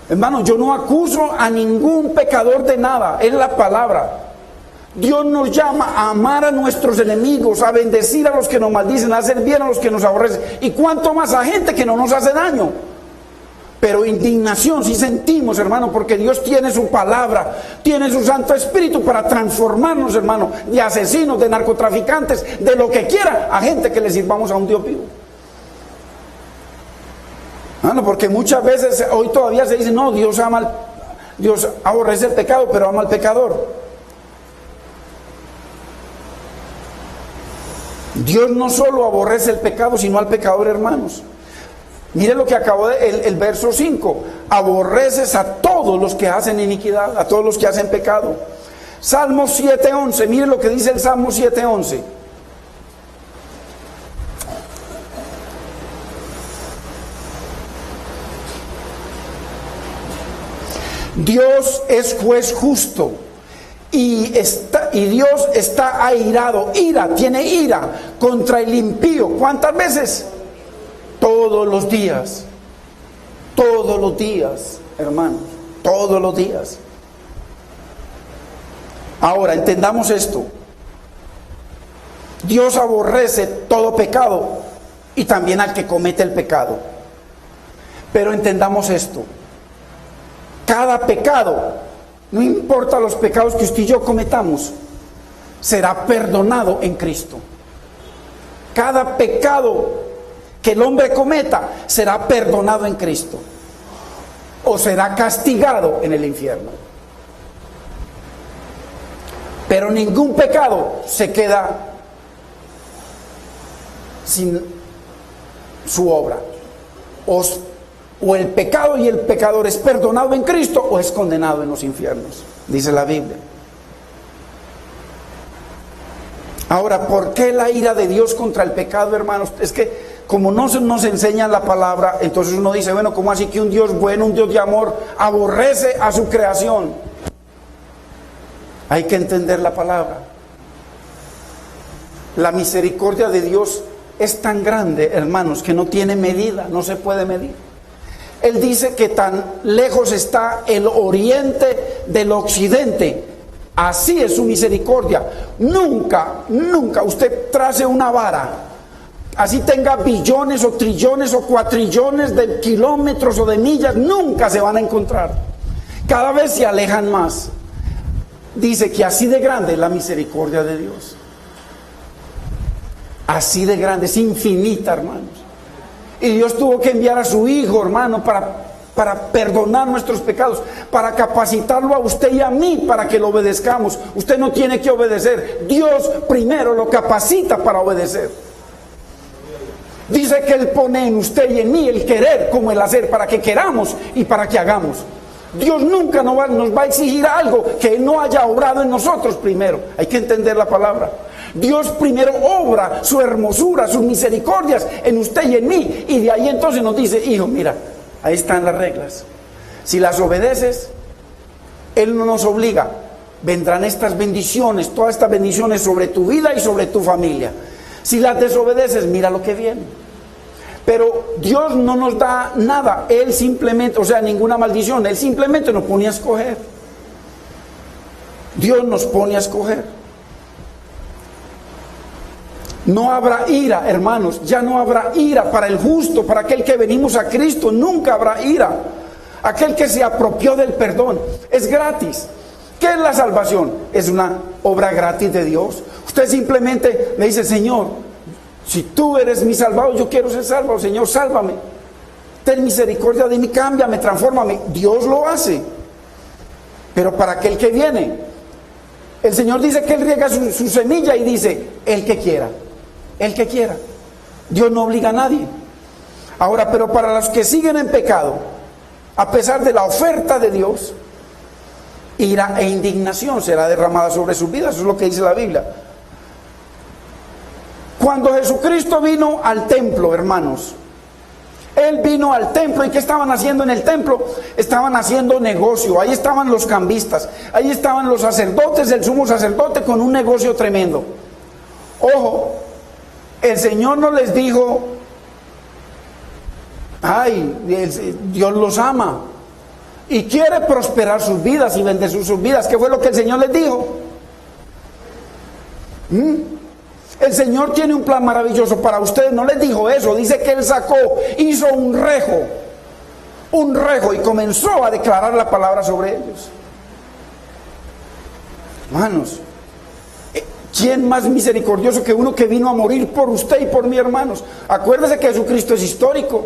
[SPEAKER 1] Hermano, yo no acuso a ningún pecador de nada, es la palabra. Dios nos llama a amar a nuestros enemigos, a bendecir a los que nos maldicen, a hacer bien a los que nos aborrecen, y cuánto más a gente que no nos hace daño. Pero indignación sí sentimos, hermano, porque Dios tiene su palabra, tiene su Santo Espíritu para transformarnos, hermano, de asesinos, de narcotraficantes, de lo que quiera, a gente que le sirvamos a un Dios vivo. Hermano, porque muchas veces hoy todavía se dice, no, Dios aborrece el pecado, pero ama al pecador. Dios no solo aborrece el pecado, sino al pecador, hermanos. Mire lo que acabó el verso 5. Aborreces a todos los que hacen iniquidad, a todos los que hacen pecado. Salmo 7:11. Mire lo que dice el Salmo 7:11. Dios es juez justo. Y Dios está airado, tiene ira contra el impío. ¿Cuántas veces? Todos los días, hermanos, todos los días. Ahora, entendamos esto. Dios aborrece todo pecado y también al que comete el pecado. Pero entendamos esto. Cada pecado, no importa los pecados que usted y yo cometamos, será perdonado en Cristo. Cada pecado que el hombre cometa será perdonado en Cristo, o será castigado en el infierno. Pero ningún pecado se queda sin su obra. O el pecado y el pecador es perdonado en Cristo, o es condenado en los infiernos, dice la Biblia. Ahora, ¿por qué la ira de Dios contra el pecado, hermanos? Es que como no nos enseña la palabra, entonces uno dice, bueno, ¿cómo así que un Dios bueno, un Dios de amor, aborrece a su creación? Hay que entender la palabra. La misericordia de Dios es tan grande, hermanos, que no tiene medida, no se puede medir. Él dice que tan lejos está el oriente del occidente. Así es su misericordia. Nunca usted trace una vara, así tenga billones o trillones o cuatrillones de kilómetros o de millas, nunca se van a encontrar. Cada vez se alejan más. Dice que así de grande es la misericordia de Dios. Así de grande, es infinita, hermanos. Y Dios tuvo que enviar a su Hijo, hermano, para perdonar nuestros pecados, para capacitarlo a usted y a mí para que lo obedezcamos. Usted no tiene que obedecer. Dios primero lo capacita para obedecer. Dice que Él pone en usted y en mí el querer como el hacer, para que queramos y para que hagamos. Dios nunca nos va a exigir algo que Él no haya obrado en nosotros primero. Hay que entender la palabra. Dios primero obra su hermosura, sus misericordias en usted y en mí, y de ahí entonces nos dice: hijo, mira, ahí están las reglas. Si las obedeces, Él no nos obliga. Vendrán estas bendiciones, todas estas bendiciones sobre tu vida y sobre tu familia. Si las desobedeces, mira lo que viene. Pero Dios no nos da nada. Él simplemente, o sea, ninguna maldición. Él simplemente nos pone a escoger. Dios nos pone a escoger. No habrá ira, hermanos. Ya no habrá ira para el justo, para aquel que venimos a Cristo. Nunca habrá ira. Aquel que se apropió del perdón. Es gratis. ¿Qué es la salvación? Es una obra gratis de Dios. Usted simplemente le dice: Señor, si tú eres mi salvador, yo quiero ser salvado. Señor, sálvame. Ten misericordia de mí, cámbiame, transfórmame. Dios lo hace. Pero para aquel que viene, el Señor dice que Él riega su semilla y dice: el que quiera. El que quiera. Dios no obliga a nadie. Ahora, pero para los que siguen en pecado, a pesar de la oferta de Dios, ira e indignación será derramada sobre sus vidas. Eso es lo que dice la Biblia. Cuando Jesucristo vino al templo, hermanos, Él vino al templo. ¿Y qué estaban haciendo en el templo? Estaban haciendo negocio. Ahí estaban los cambistas, ahí estaban los sacerdotes, el sumo sacerdote con un negocio tremendo. Ojo, el Señor no les dijo: ay, Dios los ama y quiere prosperar sus vidas y bendecir sus vidas. ¿Qué fue lo que el Señor les dijo? El Señor tiene un plan maravilloso para ustedes. No les dijo eso. Dice que Él hizo un rejo y comenzó a declarar la palabra sobre ellos. Hermanos, ¿quién más misericordioso que uno que vino a morir por usted y por mí, hermanos? Acuérdese que Jesucristo es histórico.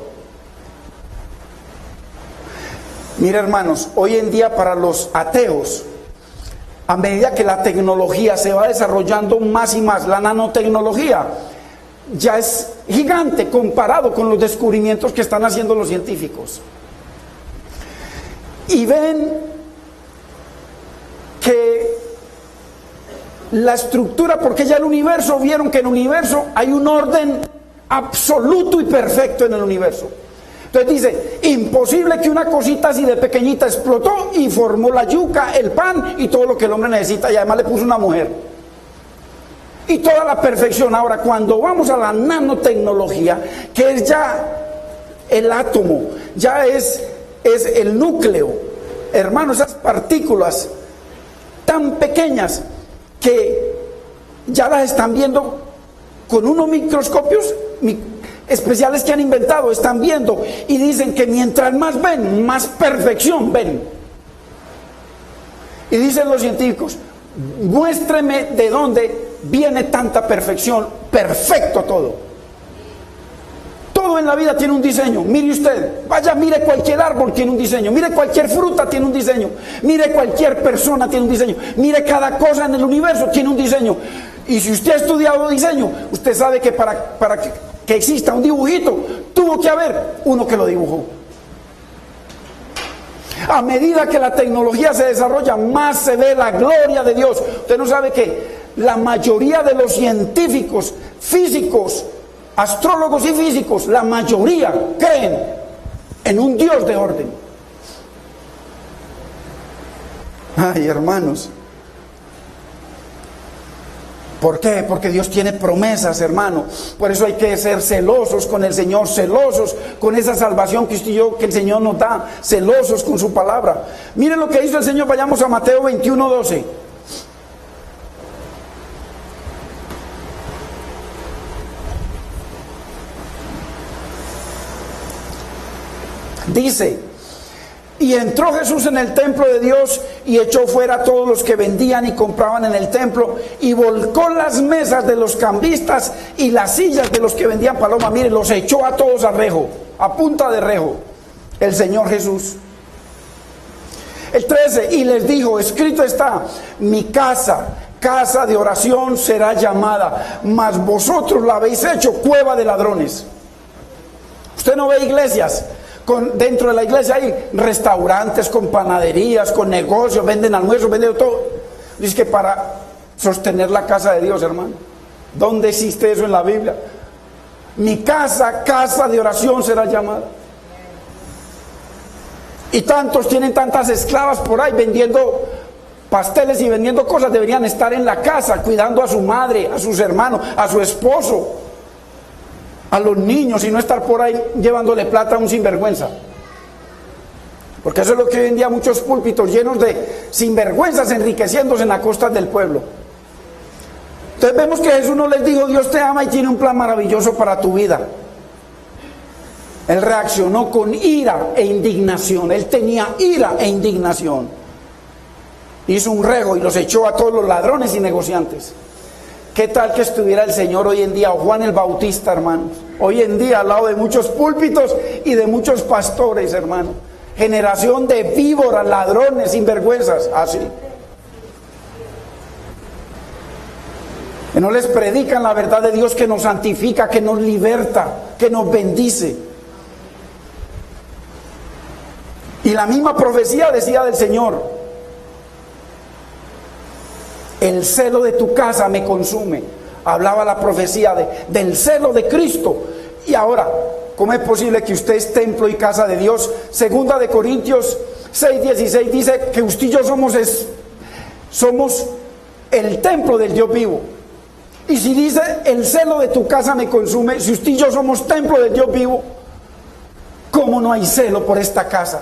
[SPEAKER 1] Mira, hermanos, hoy en día para los ateos, a medida que la tecnología se va desarrollando más y más, la nanotecnología ya es gigante comparado con los descubrimientos que están haciendo los científicos. Y ven que la estructura, porque ya el universo, vieron que en el universo hay un orden absoluto y perfecto en el universo. Entonces dice: imposible que una cosita así de pequeñita explotó y formó la yuca, el pan y todo lo que el hombre necesita, y además le puso una mujer. Y toda la perfección. Ahora, cuando vamos a la nanotecnología, que es ya el átomo, ya es el núcleo, hermanos, esas partículas tan pequeñas que ya las están viendo con unos microscopios especiales que han inventado, están viendo y dicen que mientras más ven, más perfección ven. Y dicen los científicos: muéstreme de dónde viene tanta perfección. Perfecto todo. Todo en la vida tiene un diseño. Mire usted, vaya, mire cualquier árbol tiene un diseño, mire cualquier fruta tiene un diseño, mire cualquier persona tiene un diseño, mire cada cosa en el universo tiene un diseño. Y si usted ha estudiado diseño, usted sabe que para que exista un dibujito, tuvo que haber uno que lo dibujó. A medida que la tecnología se desarrolla, más se ve la gloria de Dios. Usted no sabe que la mayoría de los científicos, físicos, astrólogos y físicos, la mayoría creen en un Dios de orden. Ay, hermanos, ¿por qué? Porque Dios tiene promesas, hermano. Por eso hay que ser celosos con el Señor, celosos con esa salvación que usted y yo, que el Señor nos da, celosos con su palabra. Miren lo que hizo el Señor. Vayamos a Mateo 21:12. Dice: y entró Jesús en el templo de Dios y echó fuera a todos los que vendían y compraban en el templo, y volcó las mesas de los cambistas y las sillas de los que vendían paloma. Mire, los echó a todos a rejo, a punta de rejo, el Señor Jesús. El 13: y les dijo: escrito está, mi casa, casa de oración será llamada, mas vosotros la habéis hecho cueva de ladrones. Usted no ve iglesias, dentro de la iglesia hay restaurantes con panaderías, con negocios, venden almuerzos, venden todo. Dice que para sostener la casa de Dios, hermano. ¿Dónde existe eso en la Biblia? Mi casa, casa de oración será llamada. Y tantos tienen tantas esclavas por ahí vendiendo pasteles y vendiendo cosas. Deberían estar en la casa cuidando a su madre, a sus hermanos, a su esposo, a los niños, y no estar por ahí llevándole plata a un sinvergüenza. Porque eso es lo que hoy en día muchos púlpitos llenos de sinvergüenzas enriqueciéndose en las costas del pueblo. Entonces vemos que Jesús no les dijo: Dios te ama y tiene un plan maravilloso para tu vida. Él reaccionó con ira e indignación. Él tenía ira e indignación. Hizo un rego y los echó a todos los ladrones y negociantes. ¿Qué tal que estuviera el Señor hoy en día, o Juan el Bautista, hermanos? Hoy en día al lado de muchos púlpitos y de muchos pastores, hermanos. Generación de víboras, ladrones, sinvergüenzas, así. Que no les predican la verdad de Dios, que nos santifica, que nos liberta, que nos bendice. Y la misma profecía decía del Señor: el celo de tu casa me consume. Hablaba la profecía del celo de Cristo. Y ahora, ¿cómo es posible que usted es templo y casa de Dios? Segunda de Corintios 6:16 dice que usted y yo somos el templo del Dios vivo. Y si dice el celo de tu casa me consume, si usted y yo somos templo del Dios vivo, ¿cómo no hay celo por esta casa?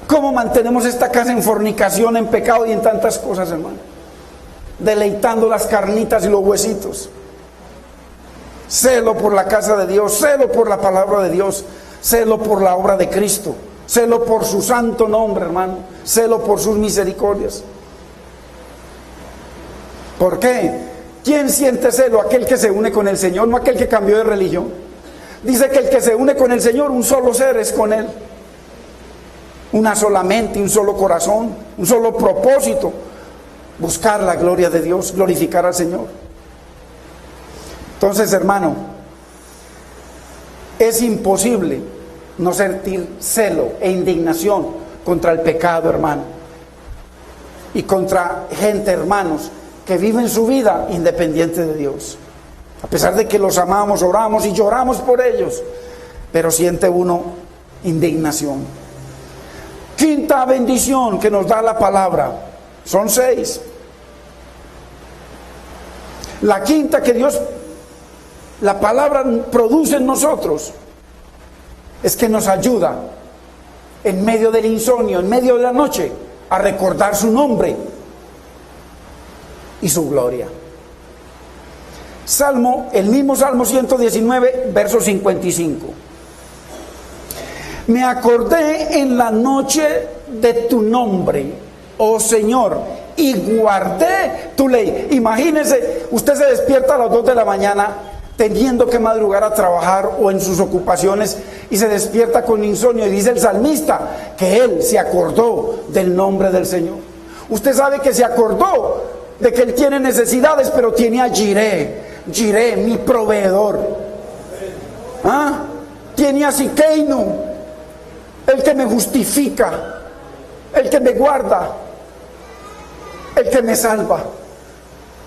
[SPEAKER 1] ¿Cómo mantenemos esta casa en fornicación, en pecado y en tantas cosas, hermano? Deleitando las carnitas y los huesitos. Celo por la casa de Dios, celo por la palabra de Dios, celo por la obra de Cristo, celo por su santo nombre, hermano, celo por sus misericordias. ¿Por qué? ¿Quién siente celo? Aquel que se une con el Señor, no aquel que cambió de religión. Dice que el que se une con el Señor, un solo ser es con Él. Una sola mente, un solo corazón, un solo propósito: buscar la gloria de Dios, glorificar al Señor. Entonces, hermano, es imposible no sentir celo e indignación contra el pecado, hermano, y contra gente, hermanos, que viven su vida independiente de Dios. A pesar de que los amamos, oramos y lloramos por ellos, pero siente uno indignación. Quinta bendición que nos da la palabra, son 6. La quinta que Dios, la palabra produce en nosotros, es que nos ayuda en medio del insomnio, en medio de la noche, a recordar su nombre y su gloria. El mismo Salmo 119, verso 55. Me acordé en la noche de tu nombre, oh Señor, y guardé tu ley. Imagínese, usted se despierta a las 2 de la mañana teniendo que madrugar a trabajar o en sus ocupaciones, y se despierta con insomnio, y dice el salmista que él se acordó del nombre del Señor. Usted sabe que se acordó de que él tiene necesidades, pero tiene a Jireh, mi proveedor. Tiene a Siqueino, el que me justifica, el que me guarda, el que me salva.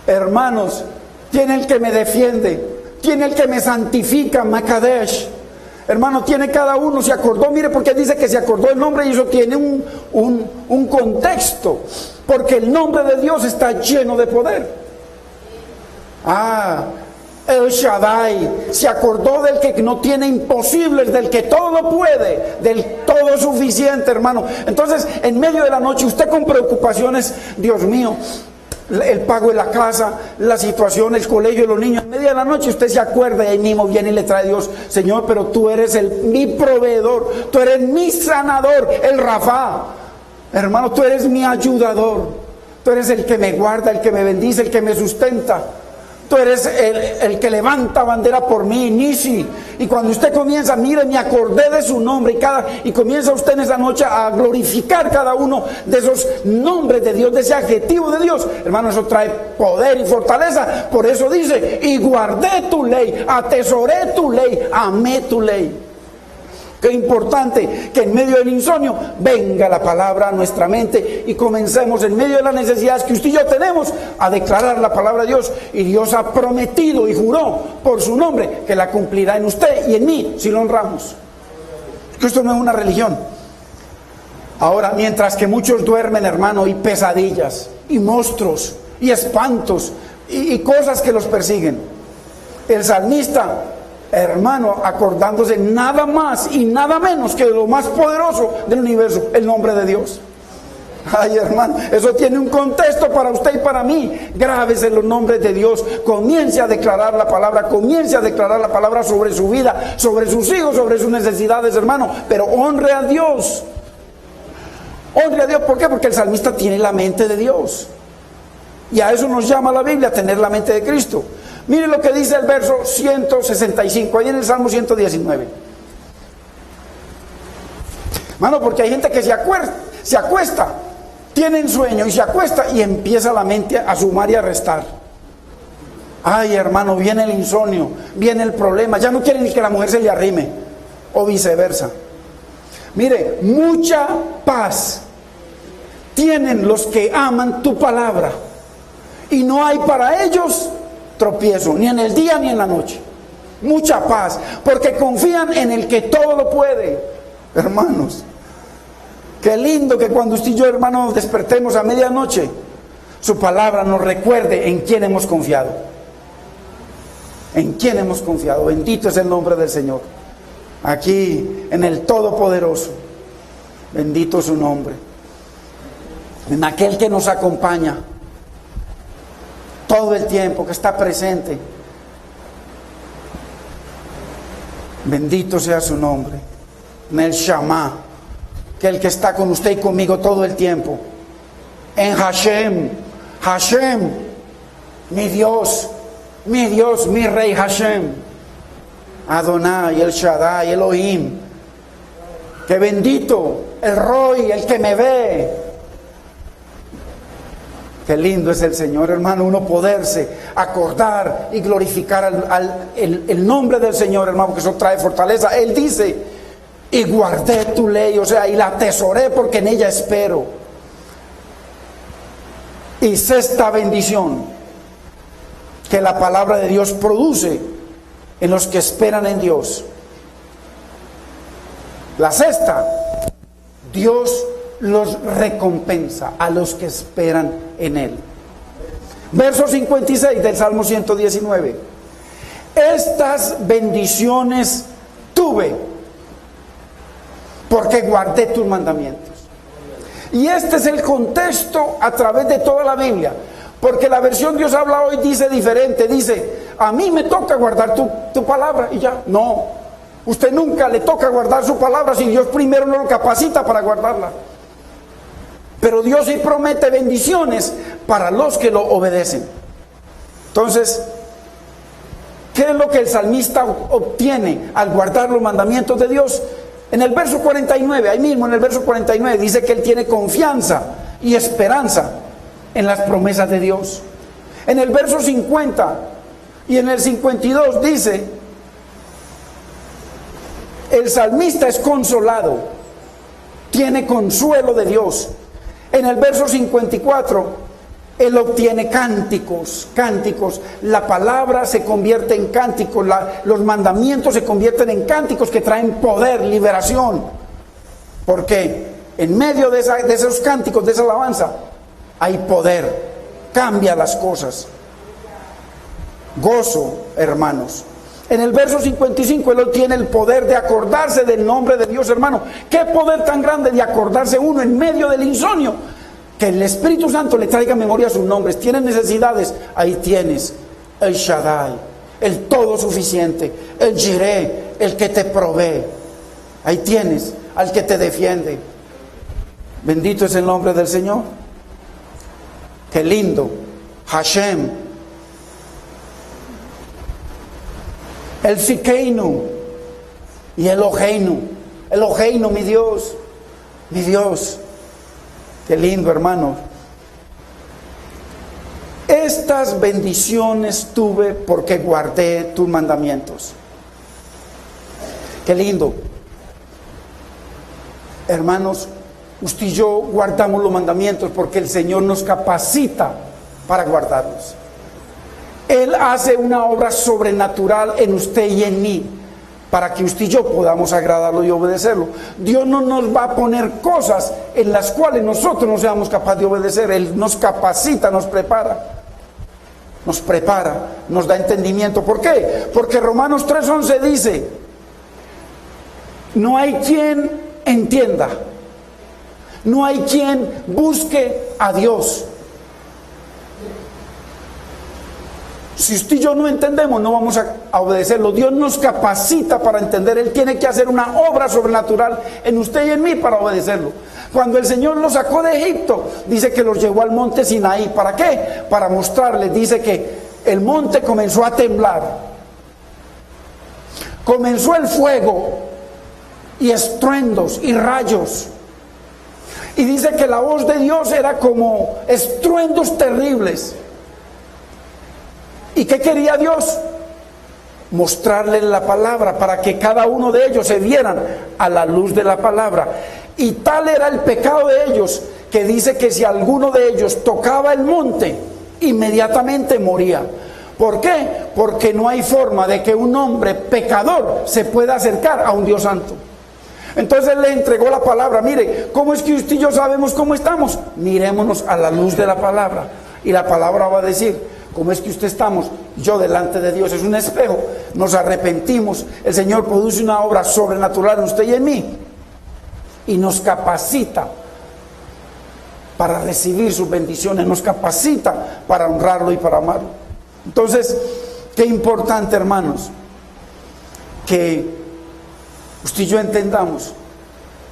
[SPEAKER 1] Hermanos, tiene el que me defiende, tiene el que me santifica, Makadesh. Hermano, tiene cada uno, se acordó, mire, porque dice que se acordó el nombre, y eso tiene un contexto, porque el nombre de Dios está lleno de poder. El Shaddai, se acordó del que no tiene imposibles, del que todo puede, del todo suficiente, hermano. Entonces, en medio de la noche, usted con preocupaciones, Dios mío, el pago de la casa, la situación, el colegio de los niños, en medio de la noche usted se acuerda, y ahí mismo viene y le trae a Dios: Señor, pero tú eres mi proveedor, tú eres mi sanador, el Rafa. Hermano, tú eres mi ayudador, tú eres el que me guarda, el que me bendice, el que me sustenta. Tú eres el que levanta bandera por mí, Nisi. Y cuando usted comienza, mire, me acordé de su nombre. Y comienza usted en esa noche a glorificar cada uno de esos nombres de Dios, de ese adjetivo de Dios. Hermano, eso trae poder y fortaleza. Por eso dice, y guardé tu ley, atesoré tu ley, amé tu ley. Qué importante que en medio del insomnio venga la palabra a nuestra mente y comencemos en medio de las necesidades que usted y yo tenemos a declarar la palabra de Dios. Y Dios ha prometido y juró por su nombre que la cumplirá en usted y en mí si lo honramos. Que esto no es una religión. Ahora, mientras que muchos duermen, hermano, y pesadillas, y monstruos, y espantos, y cosas que los persiguen, el salmista, hermano, acordándose nada más y nada menos que de lo más poderoso del universo, el nombre de Dios. Ay, hermano, eso tiene un contexto para usted y para mí. Grábese los nombres de Dios, comience a declarar la palabra, comience a declarar la palabra sobre su vida, sobre sus hijos, sobre sus necesidades, hermano, pero honre a Dios. Honre a Dios, ¿por qué? Porque el salmista tiene la mente de Dios. Y a eso nos llama la Biblia, tener la mente de Cristo. Mire lo que dice el verso 165, ahí en el Salmo 119. Hermano, porque hay gente que se acuesta, tienen sueño y se acuesta y empieza la mente a sumar y a restar. Ay, hermano, viene el insomnio, viene el problema, ya no quiere ni que la mujer se le arrime, o viceversa. Mire, mucha paz tienen los que aman tu palabra, y no hay para ellos tropiezo, ni en el día ni en la noche. Mucha paz, porque confían en el que todo lo puede. Hermanos, qué lindo que cuando usted y yo, hermanos, despertemos a medianoche, su palabra nos recuerde en quién hemos confiado. En quién hemos confiado. Bendito es el nombre del Señor. Aquí en el Todopoderoso, bendito su nombre, en aquel que nos acompaña todo el tiempo, que está presente. Bendito sea su nombre. En el Shammah, que el que está con usted y conmigo todo el tiempo. En Hashem, mi Dios, mi Rey Hashem. Adonai, el Shaddai, Elohim. Que bendito, el Roy, el que me ve. Qué lindo es el Señor, hermano, uno poderse acordar y glorificar el nombre del Señor, hermano, porque eso trae fortaleza. Él dice, y guardé tu ley, o sea, y la atesoré porque en ella espero. Y sexta bendición que la palabra de Dios produce en los que esperan en Dios. La sexta, Dios los recompensa a los que esperan en Él. Verso 56 del Salmo 119. Estas bendiciones tuve porque guardé tus mandamientos. Y este es el contexto a través de toda la Biblia, porque la versión Dios habla hoy dice diferente, dice, a mí me toca guardar tu palabra y ya. No, usted nunca le toca guardar su palabra si Dios primero no lo capacita para guardarla. Pero Dios sí promete bendiciones para los que lo obedecen. Entonces, ¿qué es lo que el salmista obtiene al guardar los mandamientos de Dios? En el verso 49, ahí mismo en el verso 49, dice que él tiene confianza y esperanza en las promesas de Dios. En el verso 50 y en el 52 dice, el salmista es consolado, tiene consuelo de Dios. En el verso 54, él obtiene cánticos, la palabra se convierte en cánticos, los mandamientos se convierten en cánticos que traen poder, liberación, porque en medio de esos cánticos, de esa alabanza, hay poder, cambia las cosas. Gozo, hermanos. En el verso 55, él obtiene el poder de acordarse del nombre de Dios, hermano. Qué poder tan grande de acordarse uno en medio del insomnio. Que el Espíritu Santo le traiga memoria a sus nombres. ¿Tienes necesidades? Ahí tienes el Shaddai, el todo suficiente, el Jireh, el que te provee. Ahí tienes al que te defiende. Bendito es el nombre del Señor. Qué lindo. Hashem. el Siqueinu y el Ojeinu. El Ojeinu, mi Dios, mi Dios. Qué lindo, hermano. Estas bendiciones tuve porque guardé tus mandamientos. Qué lindo. Hermanos, usted y yo guardamos los mandamientos porque el Señor nos capacita para guardarlos. Él hace una obra sobrenatural en usted y en mí para que usted y yo podamos agradarlo y obedecerlo. Dios no nos va a poner cosas en las cuales nosotros no seamos capaces de obedecer. Él nos capacita, nos prepara, nos da entendimiento. ¿Por qué? Porque Romanos 3:11 dice: no hay quien entienda, no hay quien busque a Dios. Si usted y yo no entendemos, no vamos a obedecerlo. Dios nos capacita para entender. Él tiene que hacer una obra sobrenatural en usted y en mí para obedecerlo. Cuando el Señor los sacó de Egipto, dice que los llevó al monte Sinaí. ¿Para qué? Para mostrarles. Dice que el monte comenzó a temblar. Comenzó el fuego y estruendos y rayos. Y dice que la voz de Dios era como estruendos terribles. ¿Y qué quería Dios? Mostrarles la palabra para que cada uno de ellos se vieran a la luz de la palabra. Y tal era el pecado de ellos que dice que si alguno de ellos tocaba el monte, inmediatamente moría. ¿Por qué? Porque no hay forma de que un hombre pecador se pueda acercar a un Dios santo. Entonces le entregó la palabra. Mire, ¿cómo es que usted y yo sabemos cómo estamos? Mirémonos a la luz de la palabra. Y la palabra va a decir cómo es que usted estamos. Yo delante de Dios es un espejo. Nos arrepentimos. El Señor produce una obra sobrenatural en usted y en mí. Y nos capacita para recibir sus bendiciones. Nos capacita para honrarlo y para amarlo. Entonces, qué importante, hermanos, que usted y yo entendamos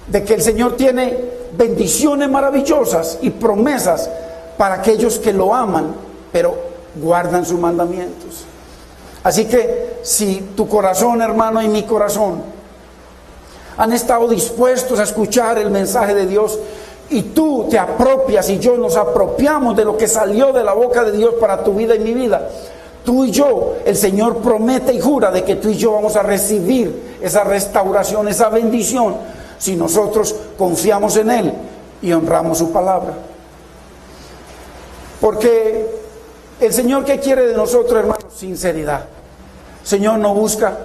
[SPEAKER 1] de que el Señor tiene bendiciones maravillosas y promesas para aquellos que lo aman, pero guardan sus mandamientos. Así que si tu corazón, hermano, y mi corazón han estado dispuestos a escuchar el mensaje de Dios, y tú te apropias y yo nos apropiamos de lo que salió de la boca de Dios para tu vida y mi vida, tú y yo, el Señor promete y jura de que tú y yo vamos a recibir esa restauración, esa bendición, si nosotros confiamos en Él y honramos su palabra. Porque el Señor, ¿qué quiere de nosotros, hermanos? Sinceridad. El Señor no busca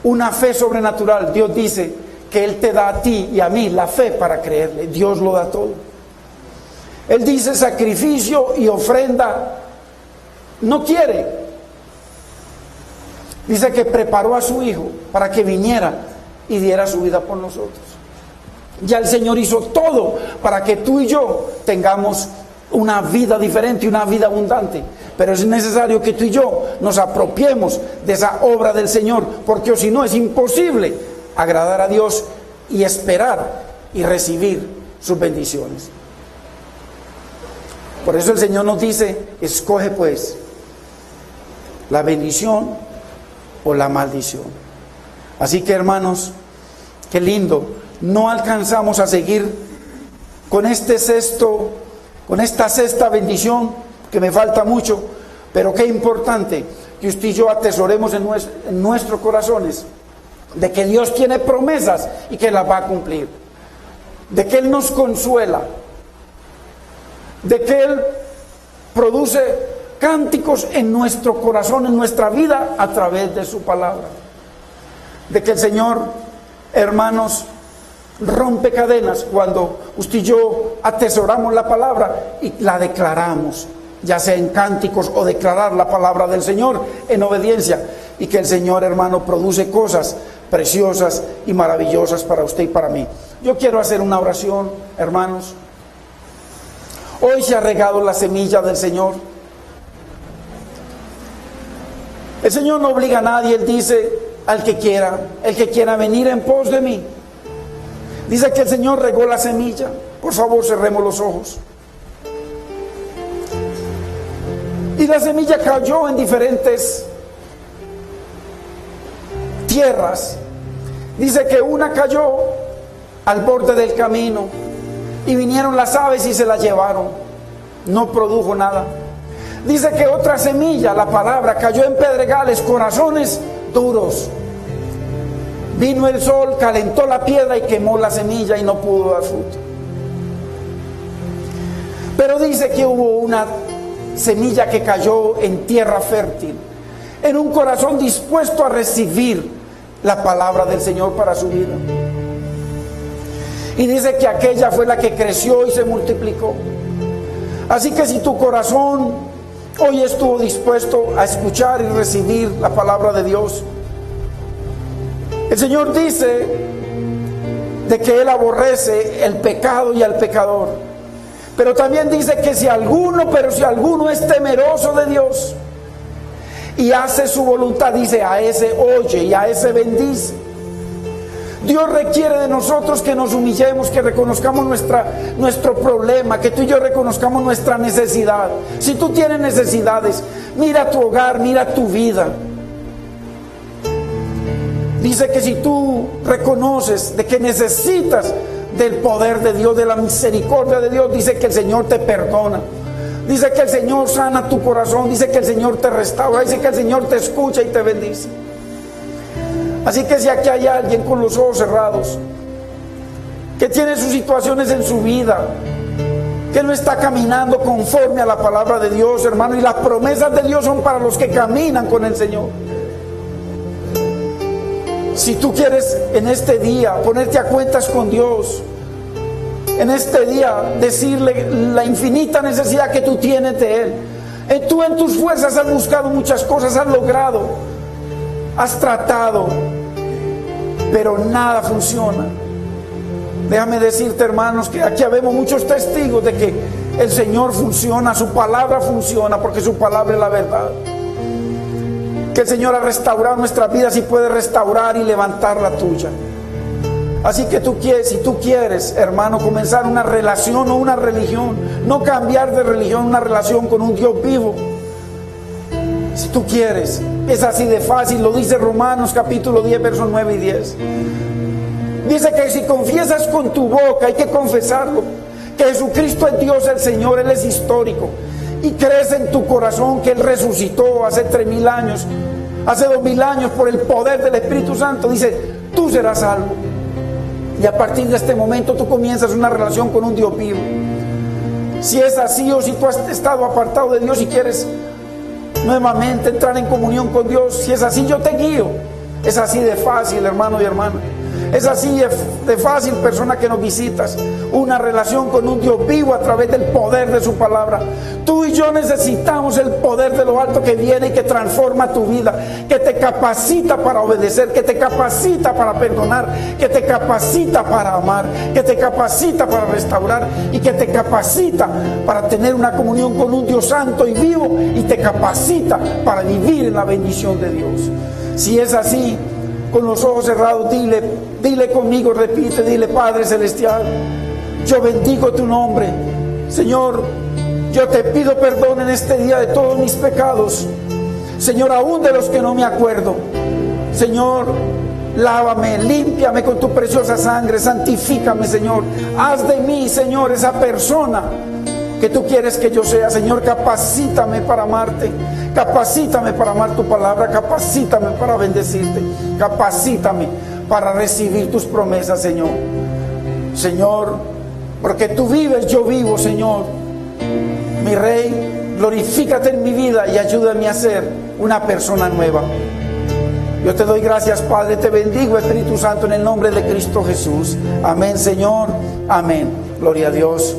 [SPEAKER 1] una fe sobrenatural. Dios dice que Él te da a ti y a mí la fe para creerle. Dios lo da todo. Él dice sacrificio y ofrenda no quiere. Dice que preparó a su Hijo para que viniera y diera su vida por nosotros. Ya el Señor hizo todo para que tú y yo tengamos una vida diferente, una vida abundante. Pero es necesario que tú y yo nos apropiemos de esa obra del Señor, porque o si no es imposible agradar a Dios y esperar y recibir sus bendiciones. Por eso el Señor nos dice: escoge pues la bendición o la maldición. Así que, hermanos, qué lindo. No alcanzamos a seguir con esta sexta bendición, que me falta mucho, pero qué importante que usted y yo atesoremos en nuestros corazones de que Dios tiene promesas y que las va a cumplir, de que Él nos consuela, de que Él produce cánticos en nuestro corazón, en nuestra vida, a través de su palabra, de que el Señor, hermanos, rompe cadenas cuando usted y yo atesoramos la palabra y la declaramos, ya sea en cánticos o declarar la palabra del Señor en obediencia, y que el Señor, hermano, produce cosas preciosas y maravillosas para usted y para mí. Yo quiero hacer una oración, hermanos. Hoy se ha regado la semilla del Señor. El Señor no obliga a nadie. Él dice: al que quiera, el que quiera venir en pos de mí. Dice que el Señor regó la semilla. Por favor, cerremos los ojos. Y la semilla cayó en diferentes tierras. Dice que una cayó al borde del camino y vinieron las aves y se la llevaron. No produjo nada. Dice que otra semilla, la palabra, cayó en pedregales, corazones duros. Vino el sol, calentó la piedra y quemó la semilla y no pudo dar fruto. Pero dice que hubo una semilla que cayó en tierra fértil, en un corazón dispuesto a recibir la palabra del Señor para su vida. Y dice que aquella fue la que creció y se multiplicó. Así que si tu corazón hoy estuvo dispuesto a escuchar y recibir la palabra de Dios, el Señor dice de que Él aborrece el pecado y al pecador. Pero también dice que si alguno es temeroso de Dios y hace su voluntad, dice, a ese oye y a ese bendice. Dios requiere de nosotros que nos humillemos, que reconozcamos nuestro problema, que tú y yo reconozcamos nuestra necesidad. Si tú tienes necesidades, mira tu hogar, mira tu vida. Dice que si tú reconoces de que necesitas del poder de Dios, de la misericordia de Dios, dice que el Señor te perdona. Dice que el Señor sana tu corazón, dice que el Señor te restaura, dice que el Señor te escucha y te bendice. Así que si aquí hay alguien con los ojos cerrados, que tiene sus situaciones en su vida, que no está caminando conforme a la palabra de Dios, hermano, y las promesas de Dios son para los que caminan con el Señor. Si tú quieres en este día ponerte a cuentas con Dios, en este día decirle la infinita necesidad que tú tienes de Él, tú en tus fuerzas has buscado muchas cosas, has logrado, has tratado, pero nada funciona. Déjame decirte, hermanos, que aquí habemos muchos testigos de que el Señor funciona, su palabra funciona, porque su palabra es la verdad. Que el Señor ha restaurado nuestras vidas y puede restaurar y levantar la tuya. Así que si tú quieres, hermano, comenzar una relación o una religión, no cambiar de religión, una relación con un Dios vivo. Si tú quieres, es así de fácil, lo dice Romanos capítulo 10, versos 9 y 10. Dice que si confiesas con tu boca, hay que confesarlo, que Jesucristo es Dios el Señor, Él es histórico, y crees en tu corazón que Él resucitó hace 3,000 años, hace 2,000 años por el poder del Espíritu Santo, dice, tú serás salvo. Y a partir de este momento tú comienzas una relación con un Dios vivo. Si es así, o si tú has estado apartado de Dios y quieres nuevamente entrar en comunión con Dios, si es así, yo te guío. Es así de fácil, hermano y hermana. Es así de fácil, persona que nos visitas, una relación con un Dios vivo a través del poder de su palabra. Tú y yo necesitamos el poder de lo alto que viene y que transforma tu vida, que te capacita para obedecer, que te capacita para perdonar, que te capacita para amar, que te capacita para restaurar y que te capacita para tener una comunión con un Dios santo y vivo, y te capacita para vivir en la bendición de Dios. Si es así, con los ojos cerrados, dile conmigo, repite, dile: Padre Celestial, yo bendigo tu nombre. Señor, yo te pido perdón en este día de todos mis pecados, Señor, aún de los que no me acuerdo. Señor, lávame, límpiame con tu preciosa sangre, santifícame, Señor. Haz de mí, Señor, esa persona que tú quieres que yo sea. Señor, capacítame para amarte, capacítame para amar tu palabra, capacítame para bendecirte, capacítame para recibir tus promesas, Señor. Señor, porque tú vives, yo vivo, Señor. Mi Rey, glorifícate en mi vida y ayúdame a ser una persona nueva. Yo te doy gracias, Padre, te bendigo, Espíritu Santo, en el nombre de Cristo Jesús. Amén, Señor, amén. Gloria a Dios.